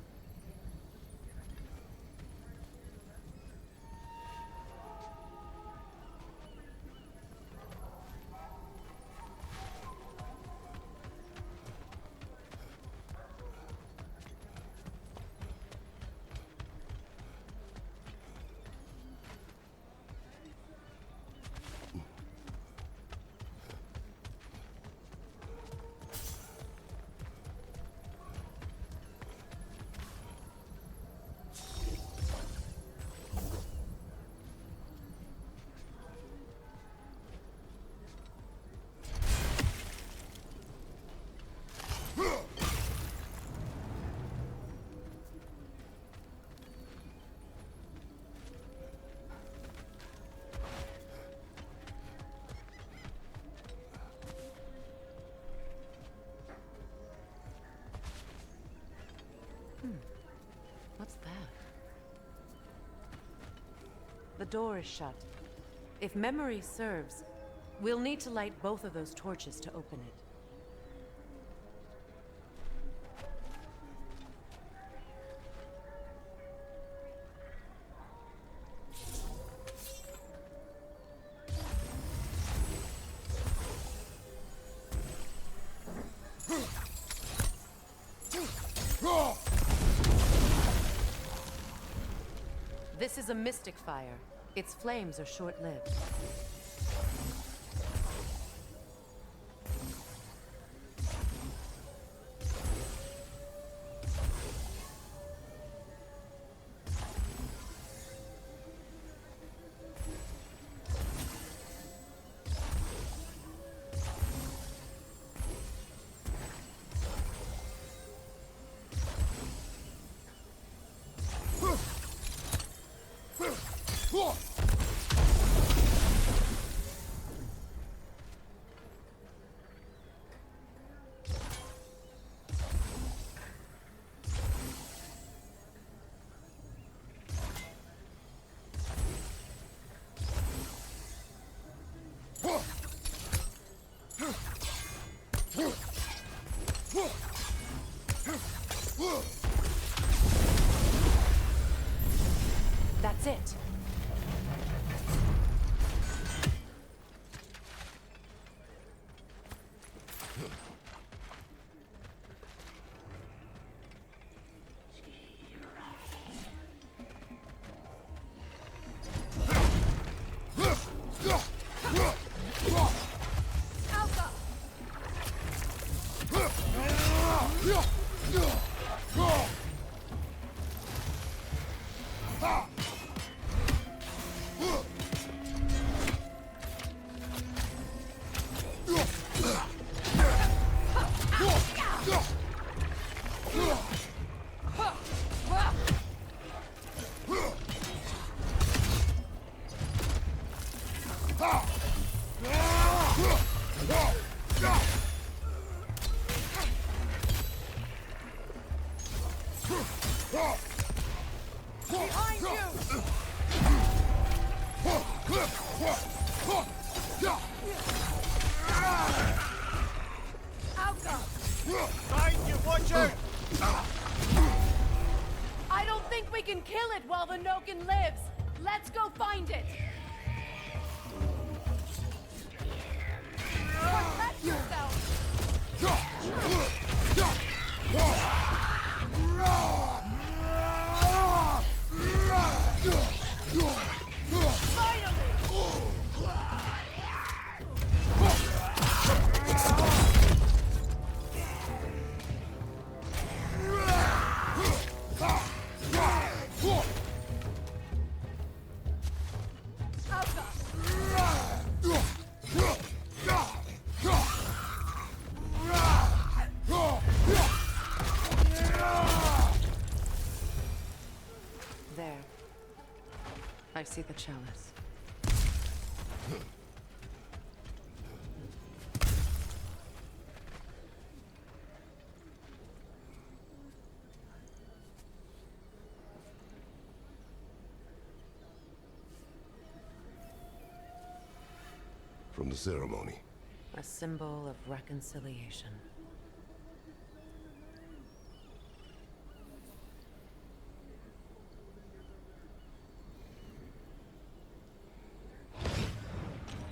What's that? The door is shut. If memory serves, we'll need to light both of those torches to open it. This is a mystic fire. Its flames are short-lived. Behind you! Outcome! Find you, watch out! I don't think we can kill it while the Noken lives. Let's go find it. Protect yourself. There. I see the chalice. From the ceremony. A symbol of reconciliation.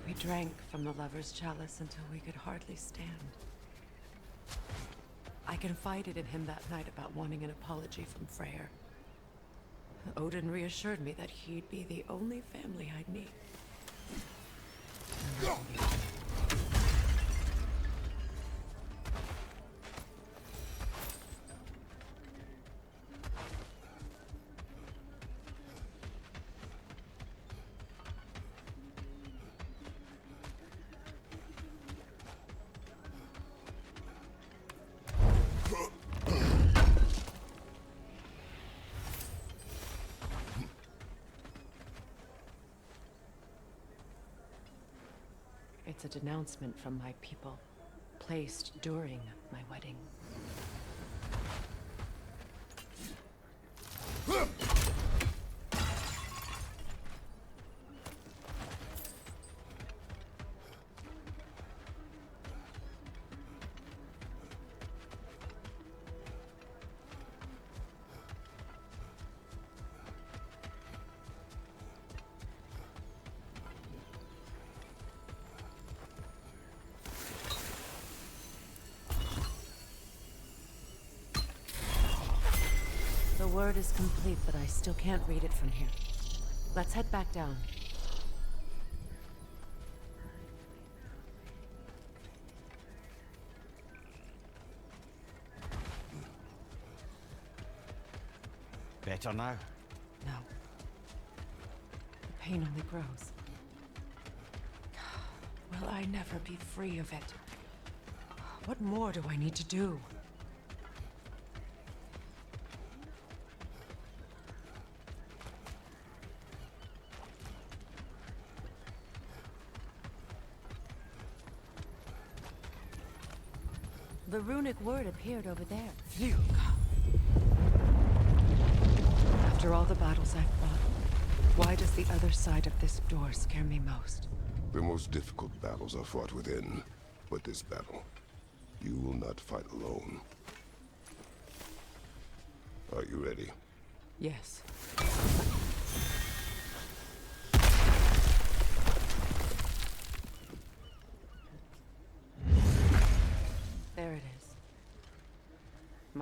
We drank from the lover's chalice until we could hardly stand. I confided in him that night about wanting an apology from Freyr. Odin reassured me that he'd be the only family I'd need. It's a denouncement from my people, placed during my wedding. The word is complete, but I still can't read it from here. Let's head back down. Better now? No. The pain only grows. Will I never be free of it? What more do I need to do? The runic word appeared over there. Phew. After all the battles I've fought, why does the other side of this door scare me most? The most difficult battles are fought within, but this battle, you will not fight alone. Are you ready? Yes.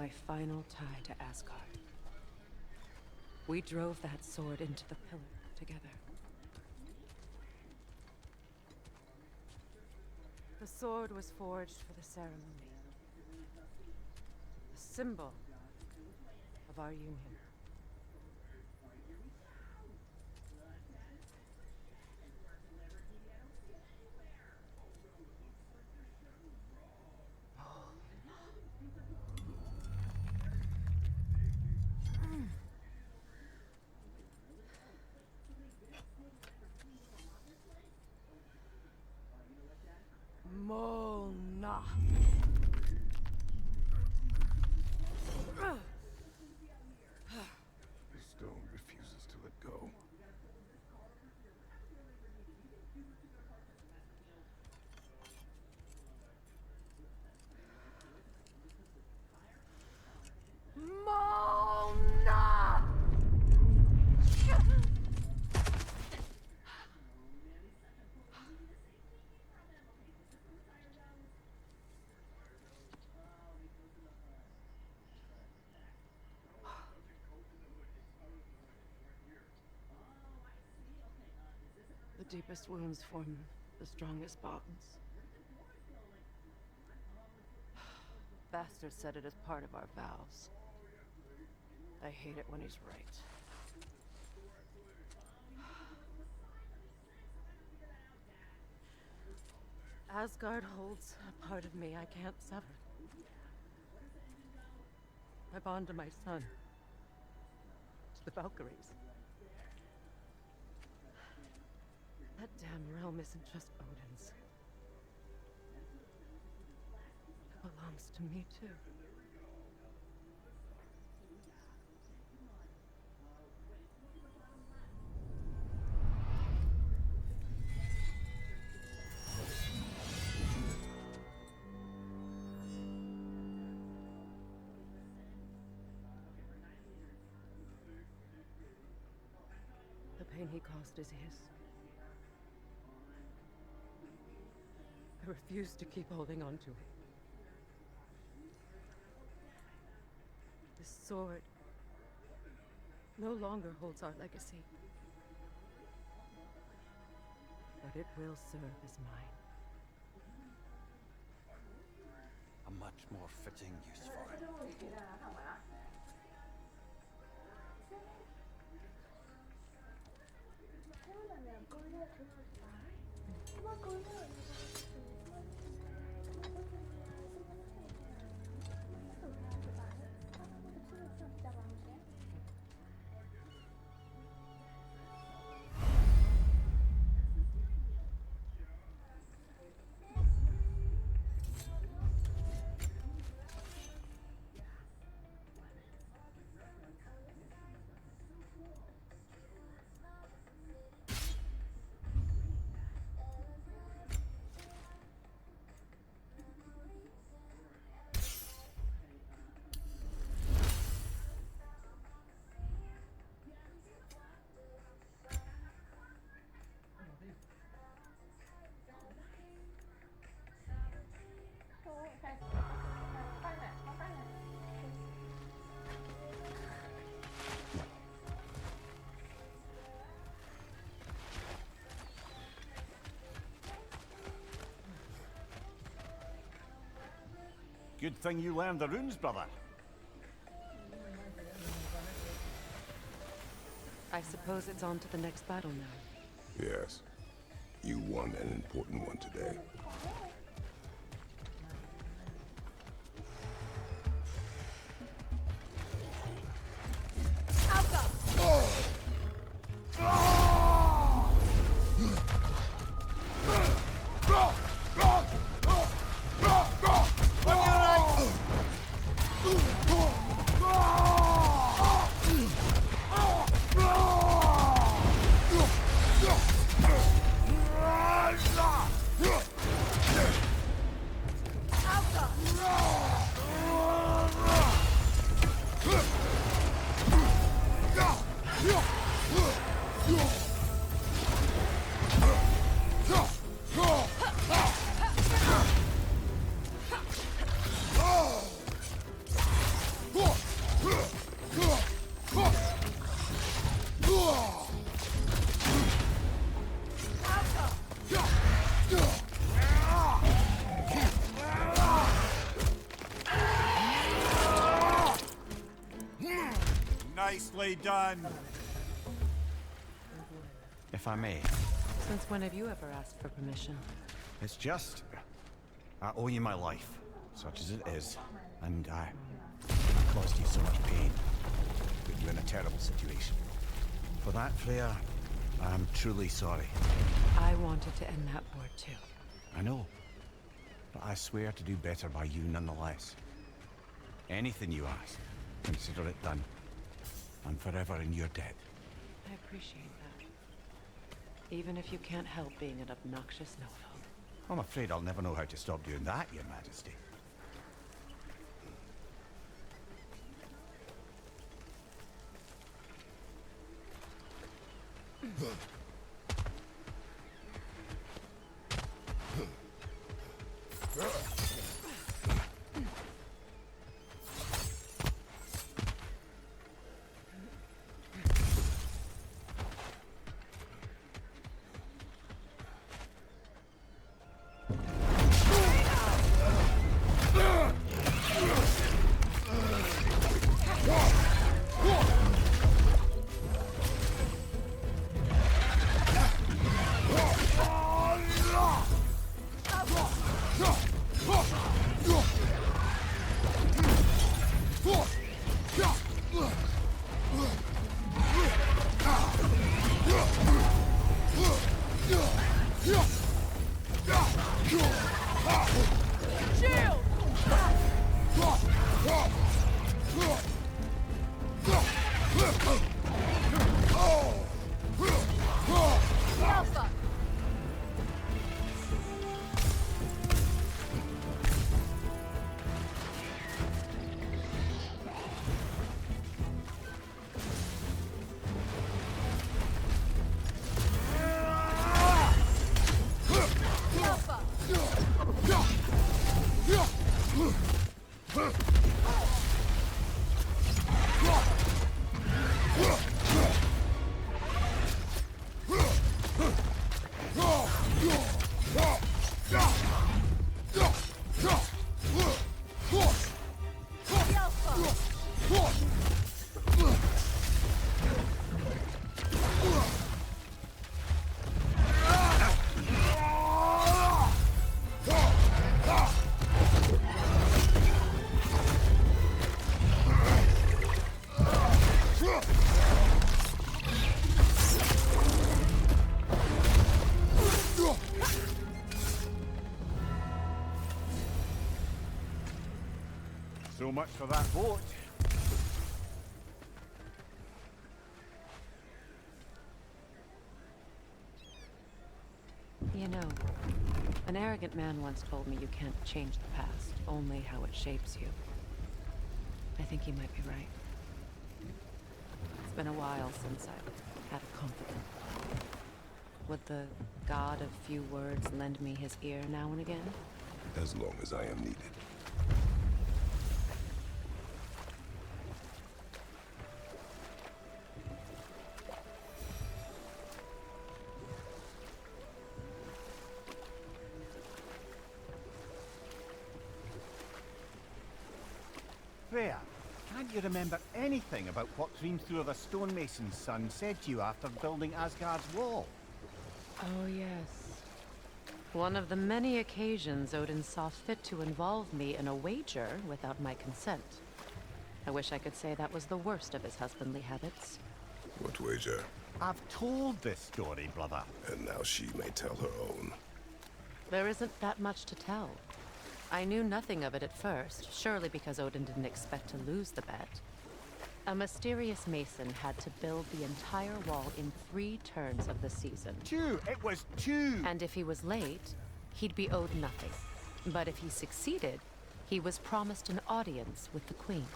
my final tie to Asgard. We drove that sword into the pillar together. The sword was forged for the ceremony. A symbol of our union. Mona. The stone refuses to let go. Mona! The deepest wounds form the strongest bonds. Bastard said it as part of our vows. I hate it when he's right. Asgard holds a part of me I can't sever. I bond to my son. To the Valkyries. That damn realm isn't just Odin's. It belongs to me, too. The pain he caused is his. I refuse to keep holding on to it. This sword no longer holds our legacy. But it will serve as mine. A much more fitting use for it. Good thing you learned the runes, brother. I suppose it's on to the next battle now. Yes. You won an important one today. Nicely done. If I may, Since when have you ever asked for permission? it's just... I owe you my life, such as it is, and I caused you so much pain. Put you in a terrible situation. For that, Freya, I'm truly sorry. I wanted to end that war too. I know, but I swear to do better by you nonetheless. Anything you ask, consider it done. I'm forever in your debt. I appreciate that. Even if you can't help being an obnoxious know-it-all. I'm afraid I'll never know how to stop doing that, Your Majesty. So much for that boat. You know, an arrogant man once told me you can't change the past, only how it shapes you. I think he might be right. It's been a while since I've had a confidant. Would the god of few words lend me his ear now and again? As long as I am needed. Freya, can't you remember anything about what Hrimthur the stonemason's son said to you after building Asgard's wall? Oh, yes. One of the many occasions Odin saw fit to involve me in a wager without my consent. I wish I could say that was the worst of his husbandly habits. What wager? I've told this story, brother. And now she may tell her own. There isn't that much to tell. I knew nothing of it at first, surely because Odin didn't expect to lose the bet. A mysterious mason had to build the entire wall in 3 turns of the season. 2! It was 2! And if he was late, he'd be owed nothing. But if he succeeded, he was promised an audience with the queen.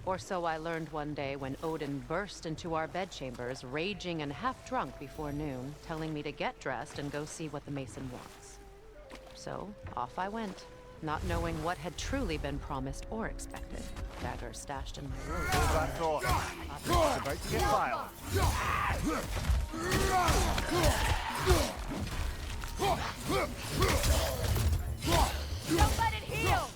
Or so I learned one day when Odin burst into our bedchambers, raging and half-drunk before noon, telling me to get dressed and go see what the mason wants. So, off I went, not knowing what had truly been promised or expected. Dagger stashed in my robe. Hold that thought. It's about to get violent. Don't let it heal!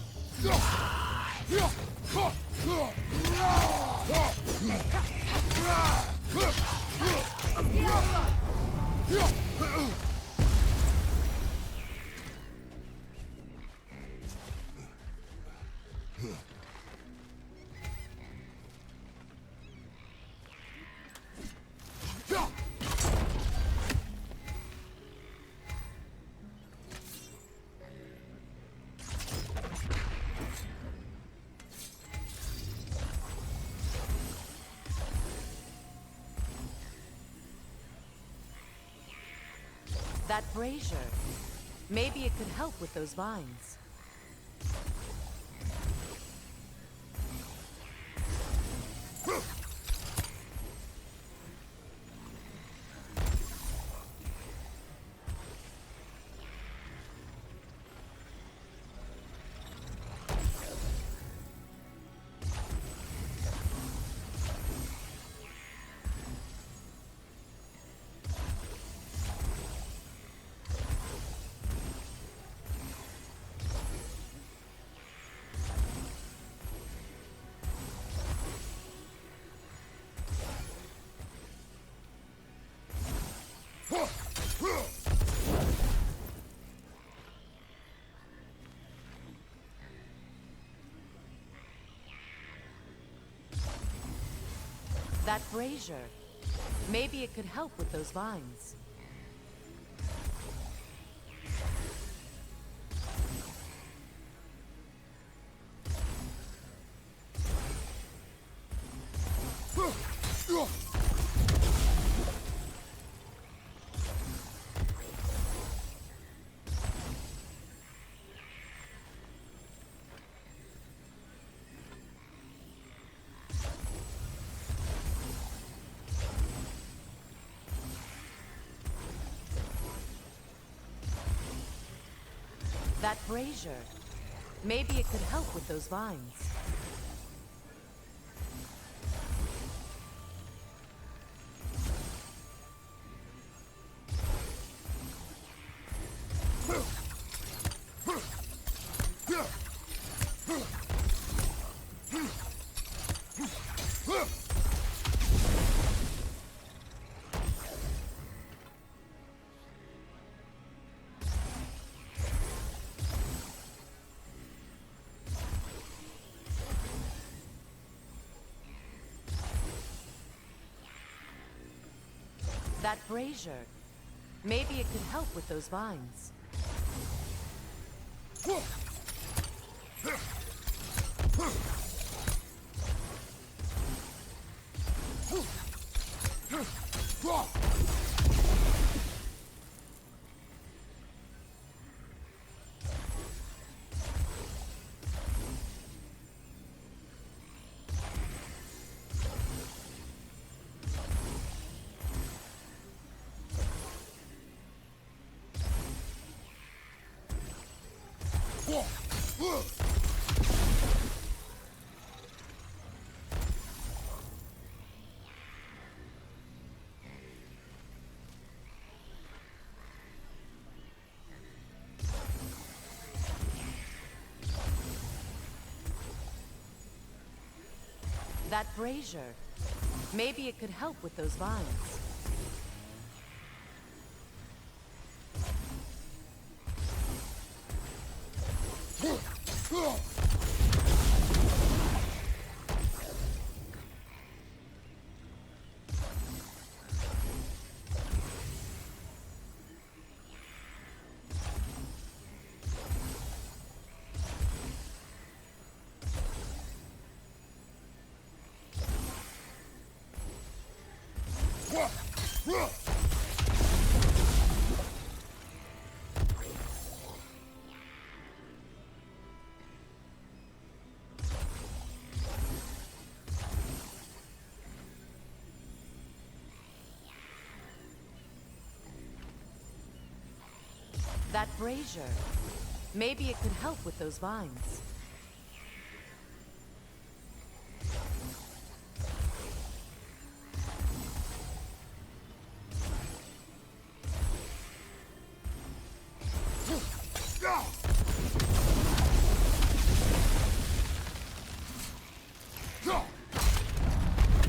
That brazier. Maybe it could help with those vines. That brazier. Maybe it could help with those vines. That brazier. Maybe it could help with those vines. That brazier. Maybe it could help with those vines. That brazier. Maybe it could help with those vines. That brazier. Maybe it could help with those vines.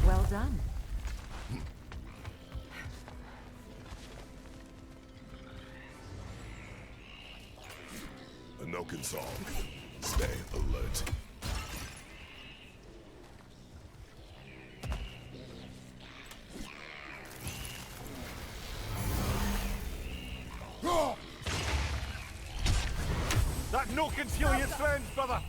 Well done. Anoken song. Stay alert. That no can kill your friends, brother!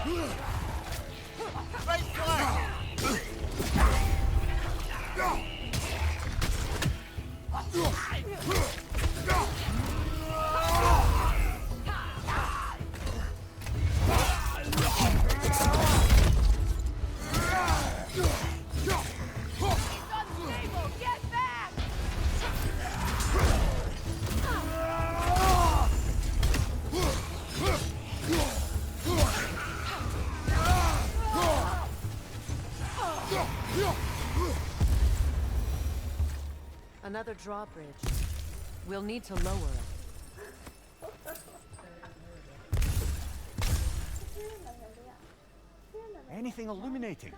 Unstable! Get back! Another drawbridge. We'll need to lower it. Anything illuminating?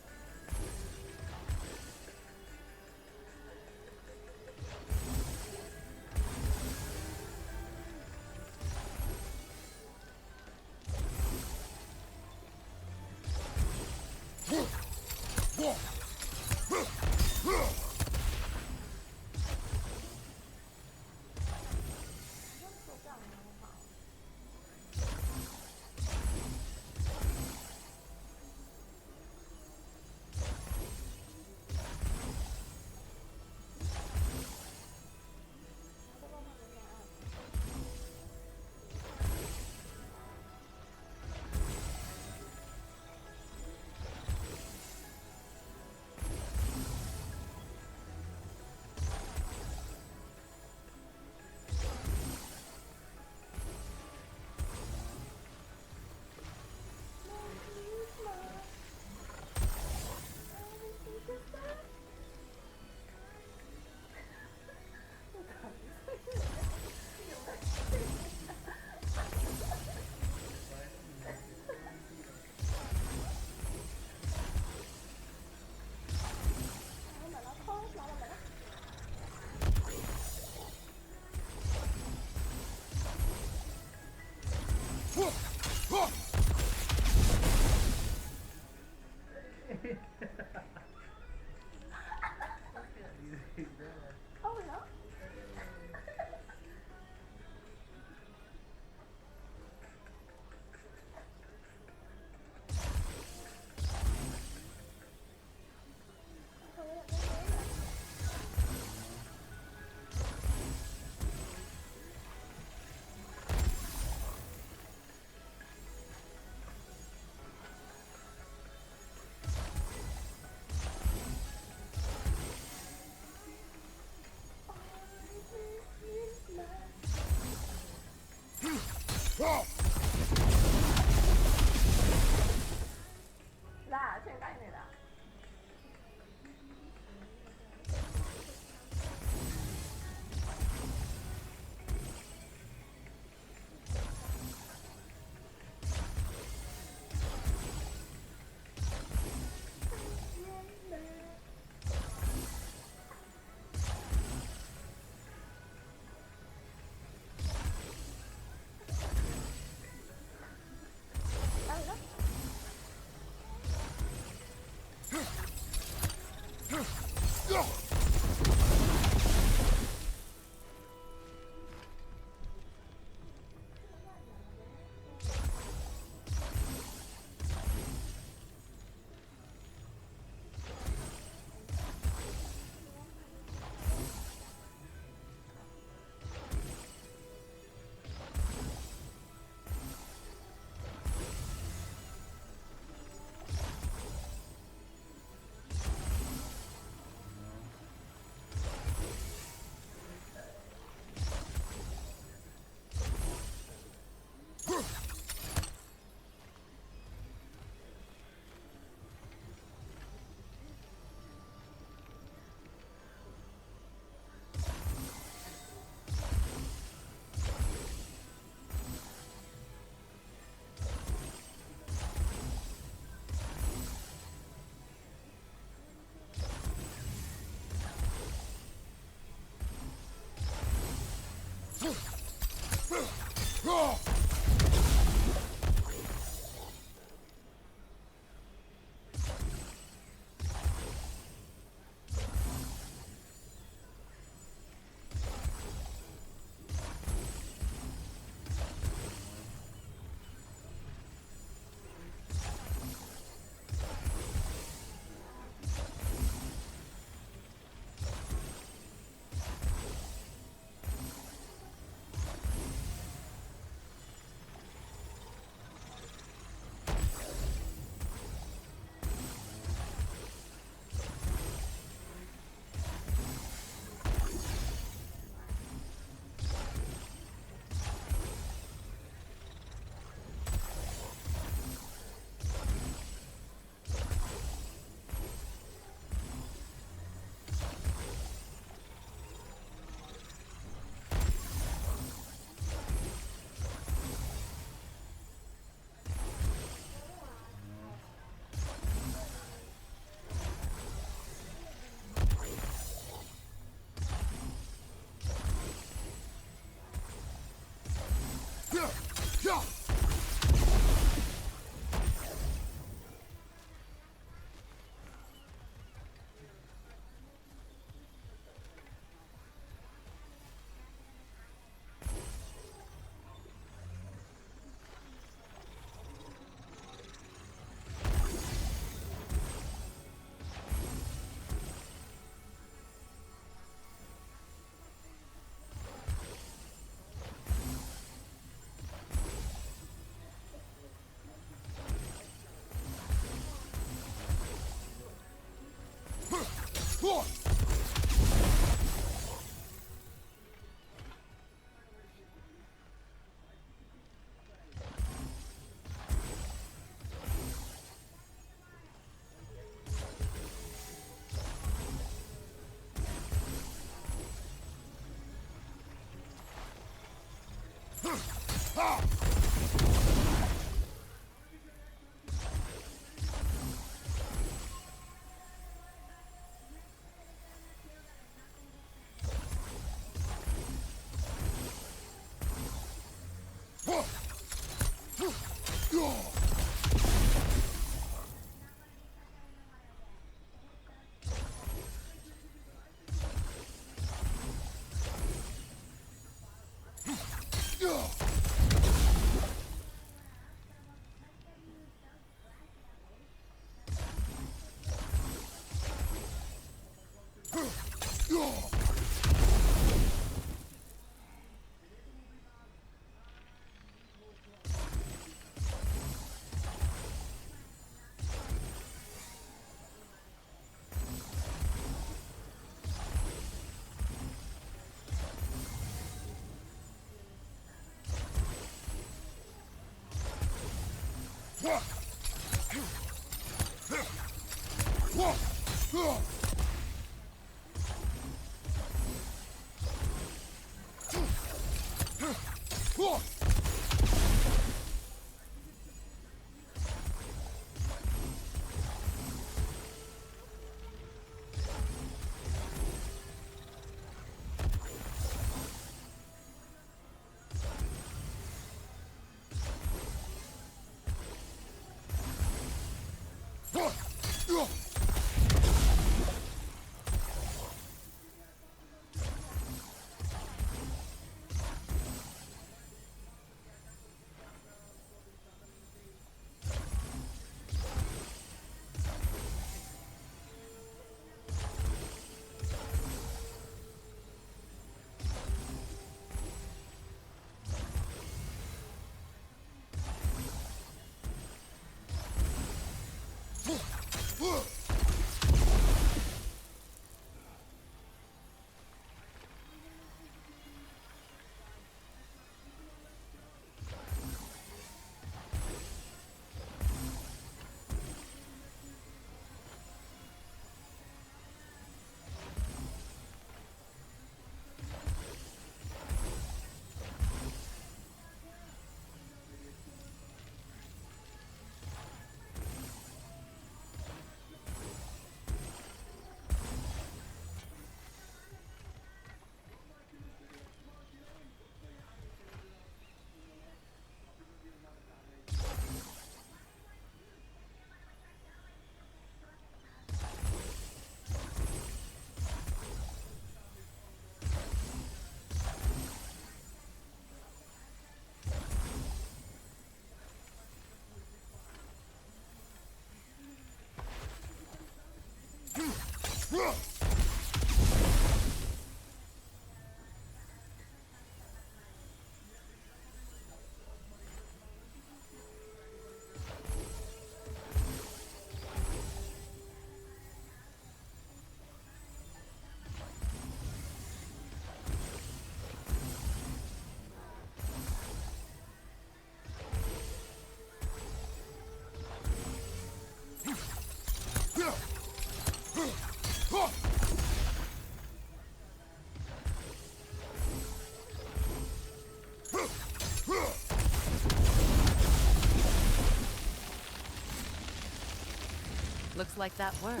Looks like that worked.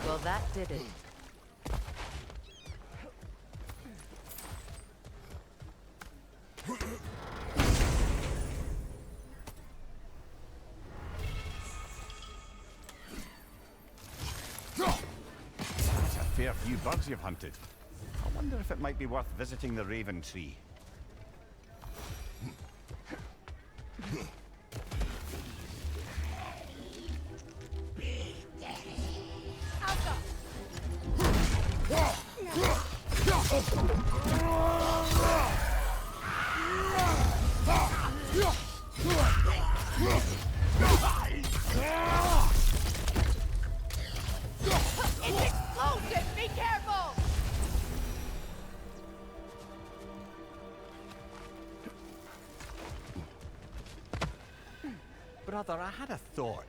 Well, that did it. That's a fair few bugs you've hunted. I wonder if it might be worth visiting the Raven Tree. It's explosive! Be careful! Brother, I had a thought.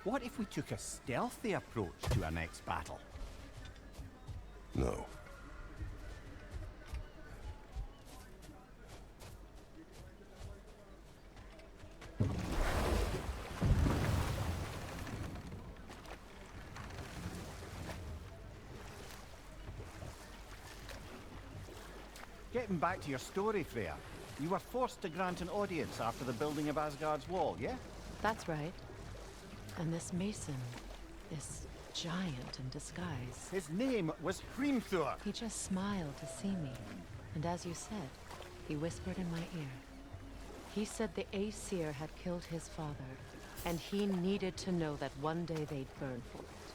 What if we took a stealthy approach to our next battle? No. getting back to your story, Freya, you were forced to grant an audience after the building of Asgard's wall, yeah? That's right. And this mason, this giant in disguise, His name was Hrimthur. he just smiled to see me. And as you said, he whispered in my ear. He said the Aesir had killed his father, and he needed to know that one day they'd burn for it.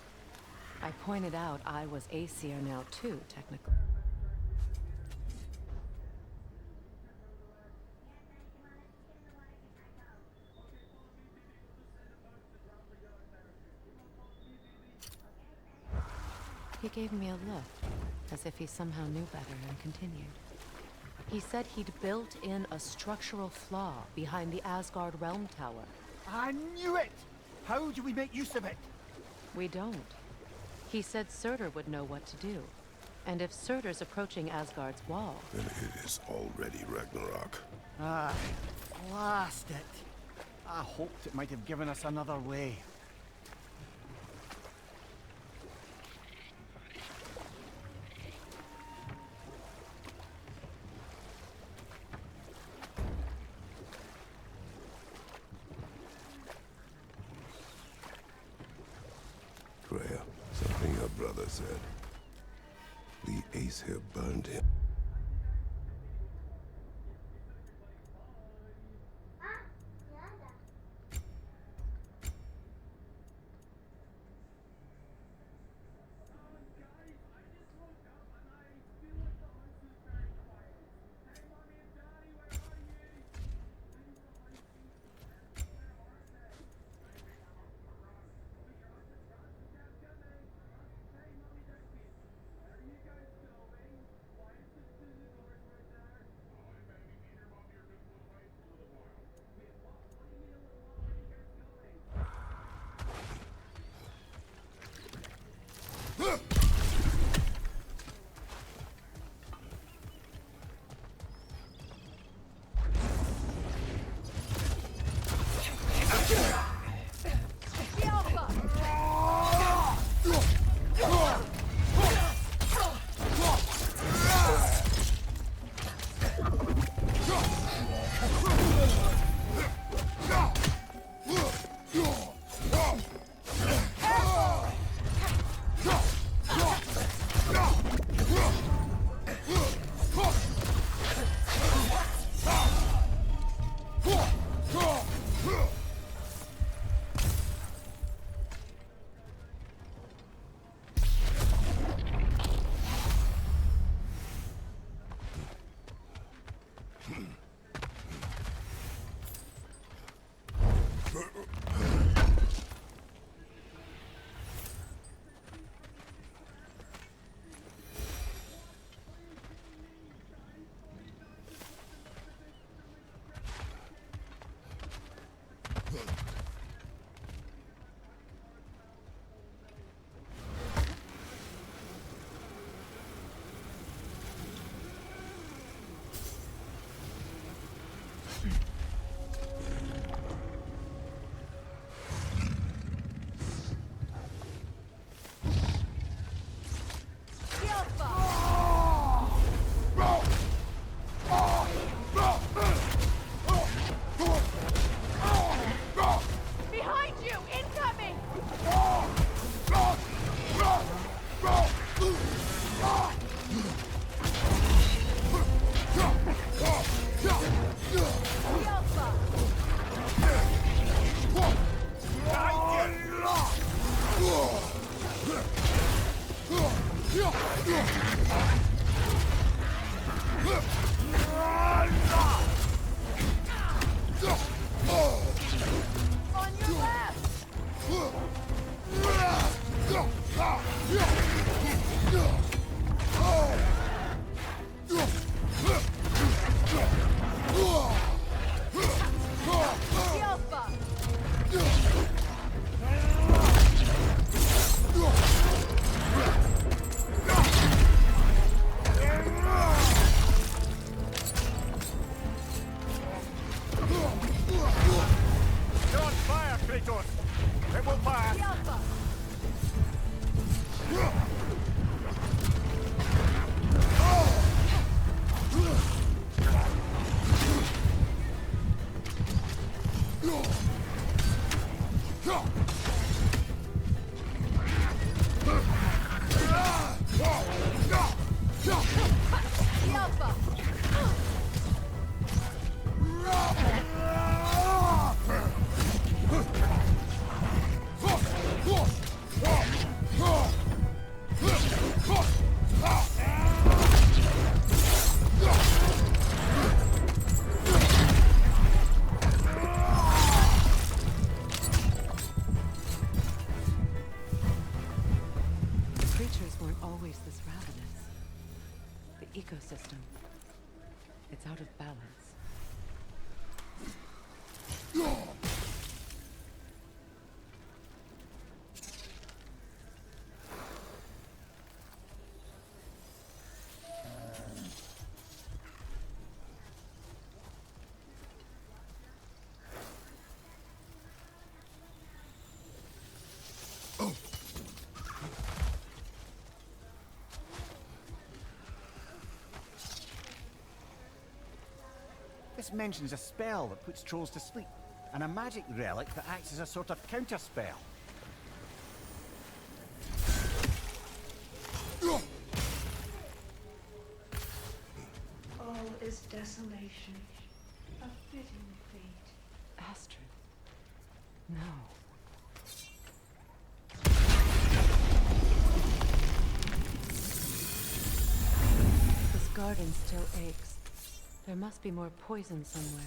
I pointed out I was Aesir now too, technically. He gave me a look, as if he somehow knew better, and continued. He said he'd built in a structural flaw behind the Asgard Realm Tower. I knew it! How do we make use of it? We don't. He said Surtur would know what to do. And if Surtur's approaching Asgard's wall... Then it is already Ragnarok. Ah, blast it. I hoped it might have given us another way. Freya, something your brother said. The Aesir burned him. Ugh! out of balance. This mentions a spell that puts trolls to sleep, and a magic relic that acts as a sort of counterspell. All is desolation, a fitting fate. Astrid. No. This garden still aches. There must be more poison somewhere.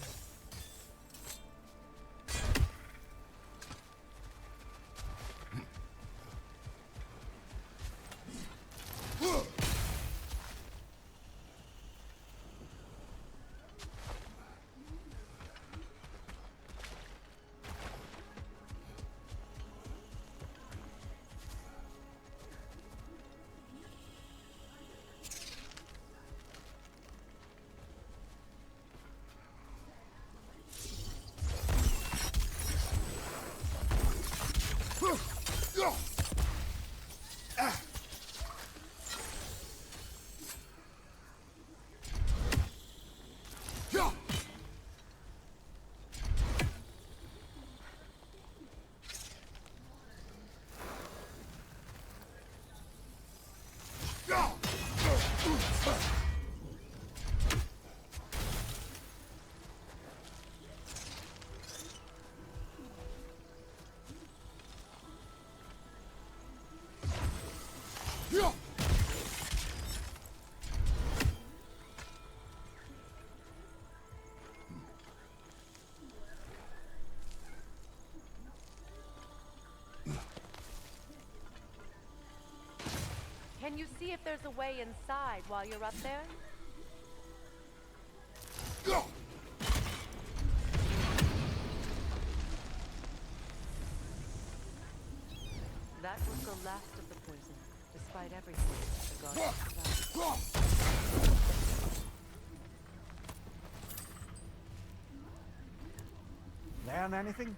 Can you see if there's a way inside while you're up there? That was the last of the poison, despite everything the gods provided. Learn anything?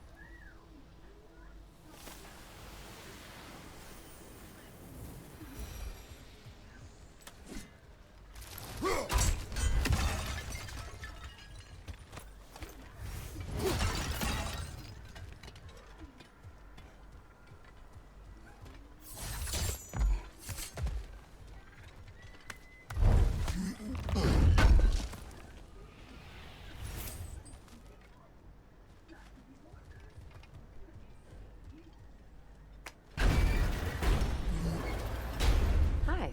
Hi.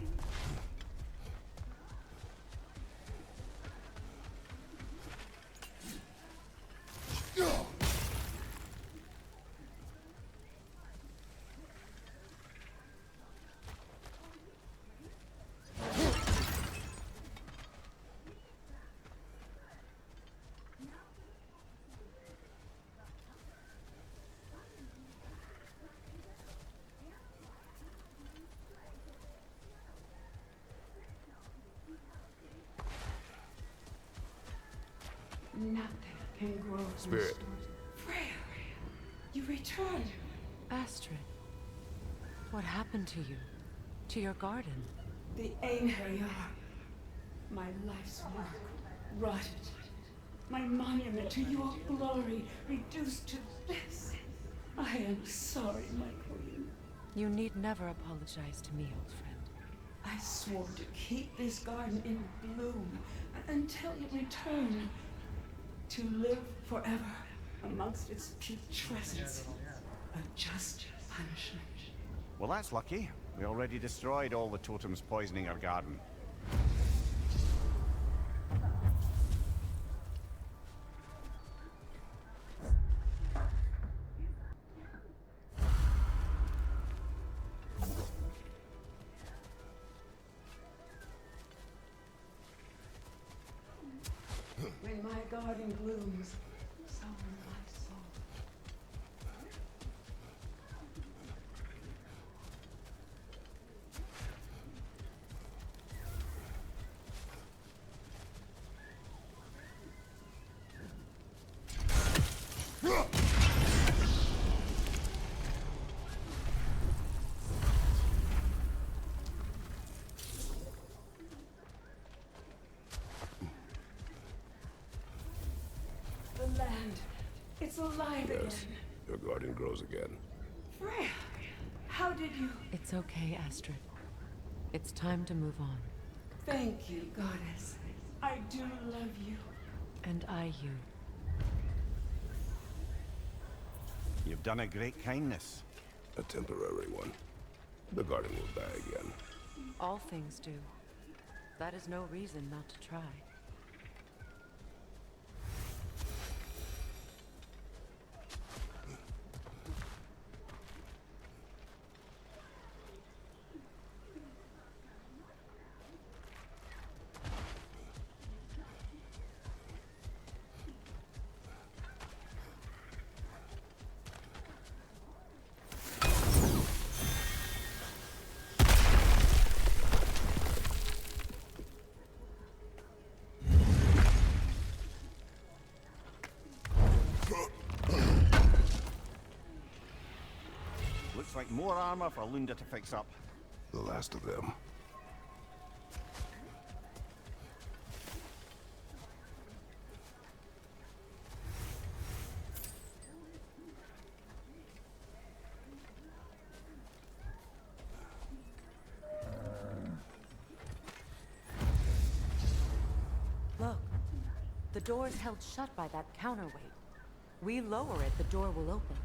Nothing can grow. Spirit. Freya, you returned. Astrid. What happened to you? To your garden? The Einherjar. My life's work rotted. My monument to your glory reduced to this. I am sorry, my queen. You need never apologize to me, old friend. I swore to keep this garden in bloom until it returned. To live forever amongst its putrescence. A just punishment. Well, that's lucky. We already destroyed all the totems poisoning our garden. When my garden blooms, so will my soul. The land, it's alive Yes, again. your garden grows again. Freya, how did you? It's okay, Astrid. It's time to move on. Thank you, goddess. I do love you. And I you. You've done a great kindness. A temporary one. The garden will die again. All things do. That is no reason not to try. Looks like more armor for Lunda to fix up. The last of them. Look. The door is held shut by that counterweight. We lower it, the door will open.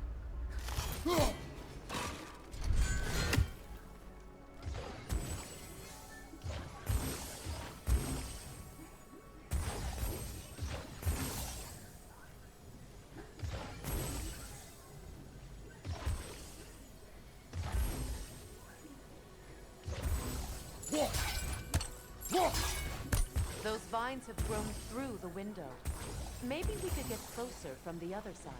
Those vines have grown through the window. Maybe we could get closer from the other side.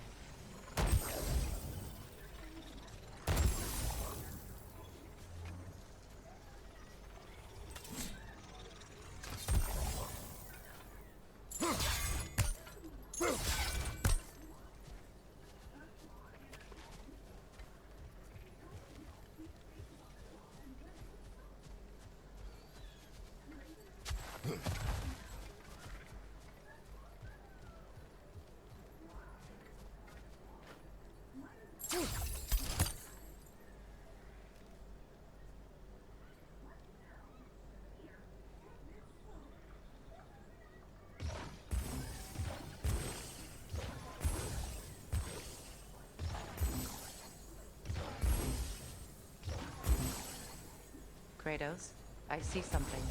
Kratos, I see something.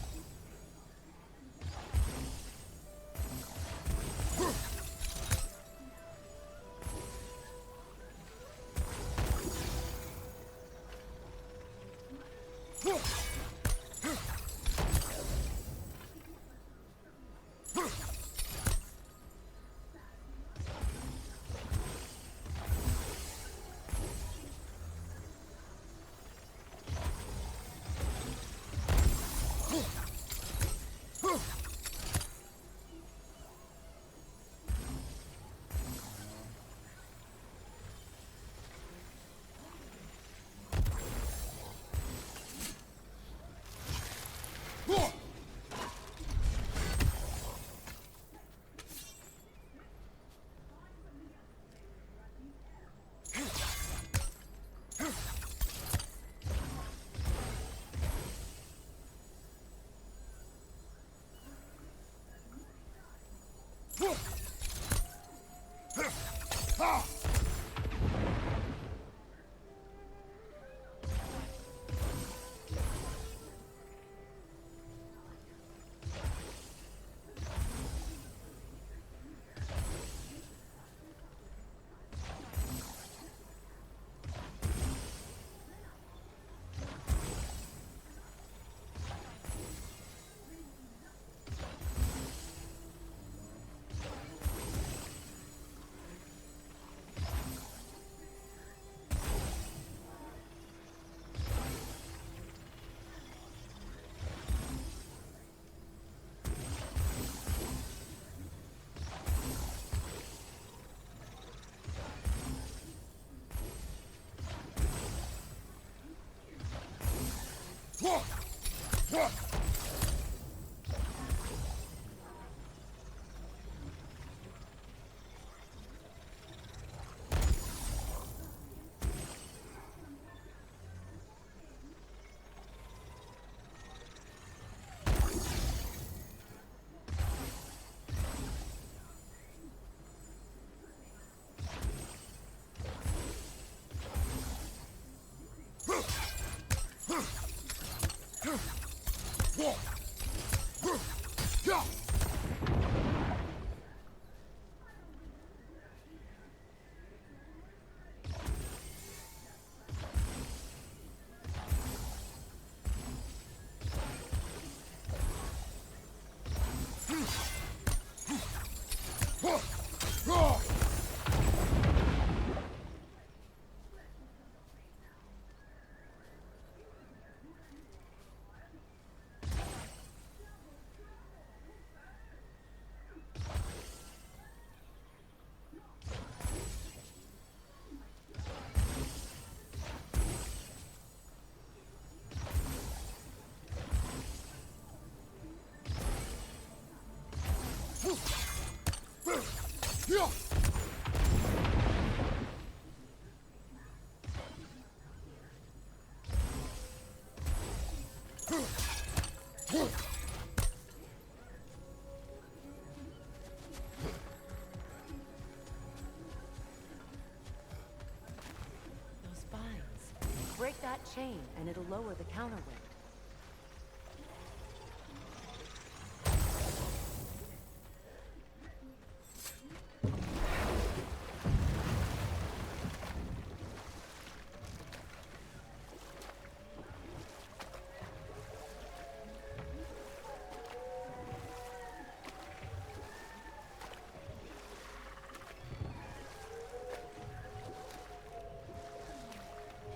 Those vines. Break that chain, and it'll lower the counterweight.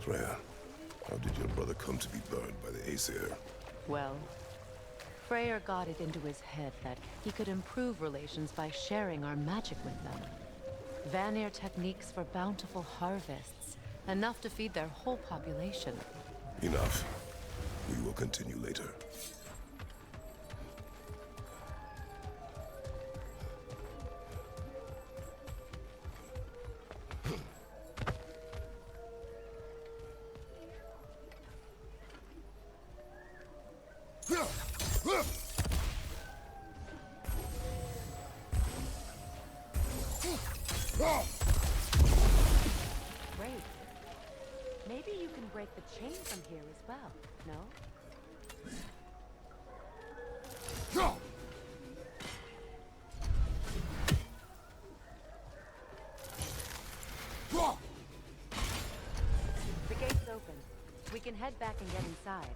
Freya, how did your brother come to be burned by the Aesir? Well, Freyr got it into his head that he could improve relations by sharing our magic with them. Vanir techniques for bountiful harvests, enough to feed their whole population. Enough. We will continue later. Great. Maybe you can break the chain from here as well, no? The gate's open. We can head back and get inside.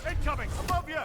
Incoming! Above you!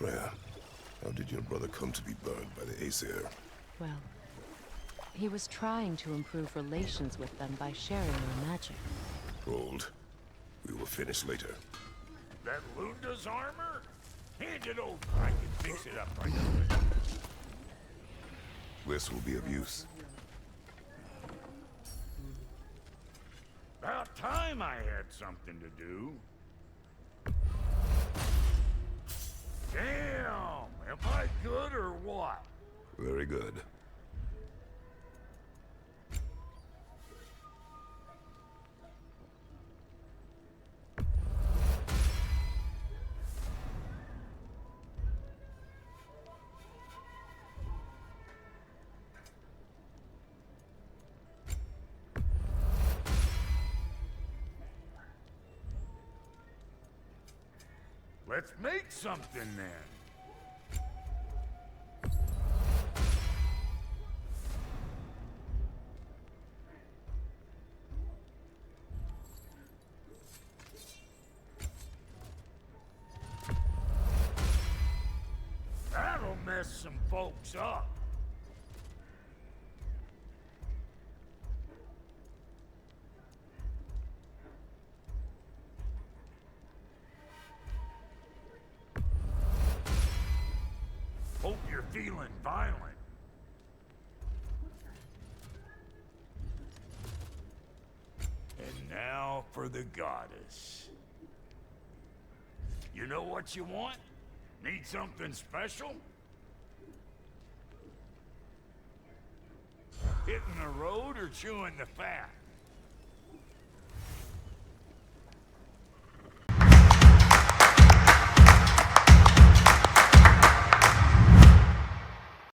Freya, how did your brother come to be burned by the Aesir? Well, he was trying to improve relations with them by sharing our magic. Hold. We will finish later. That Lunda's armor? Hand it over. I can fix it up right away. This will be of use. About time I had something to do. Damn! Am I good or what? Very good. Let's make something then. That'll mess some folks up. Hope you're feeling violent. And now for the goddess. You know what you want? Need something special? Hitting the road or chewing the fat?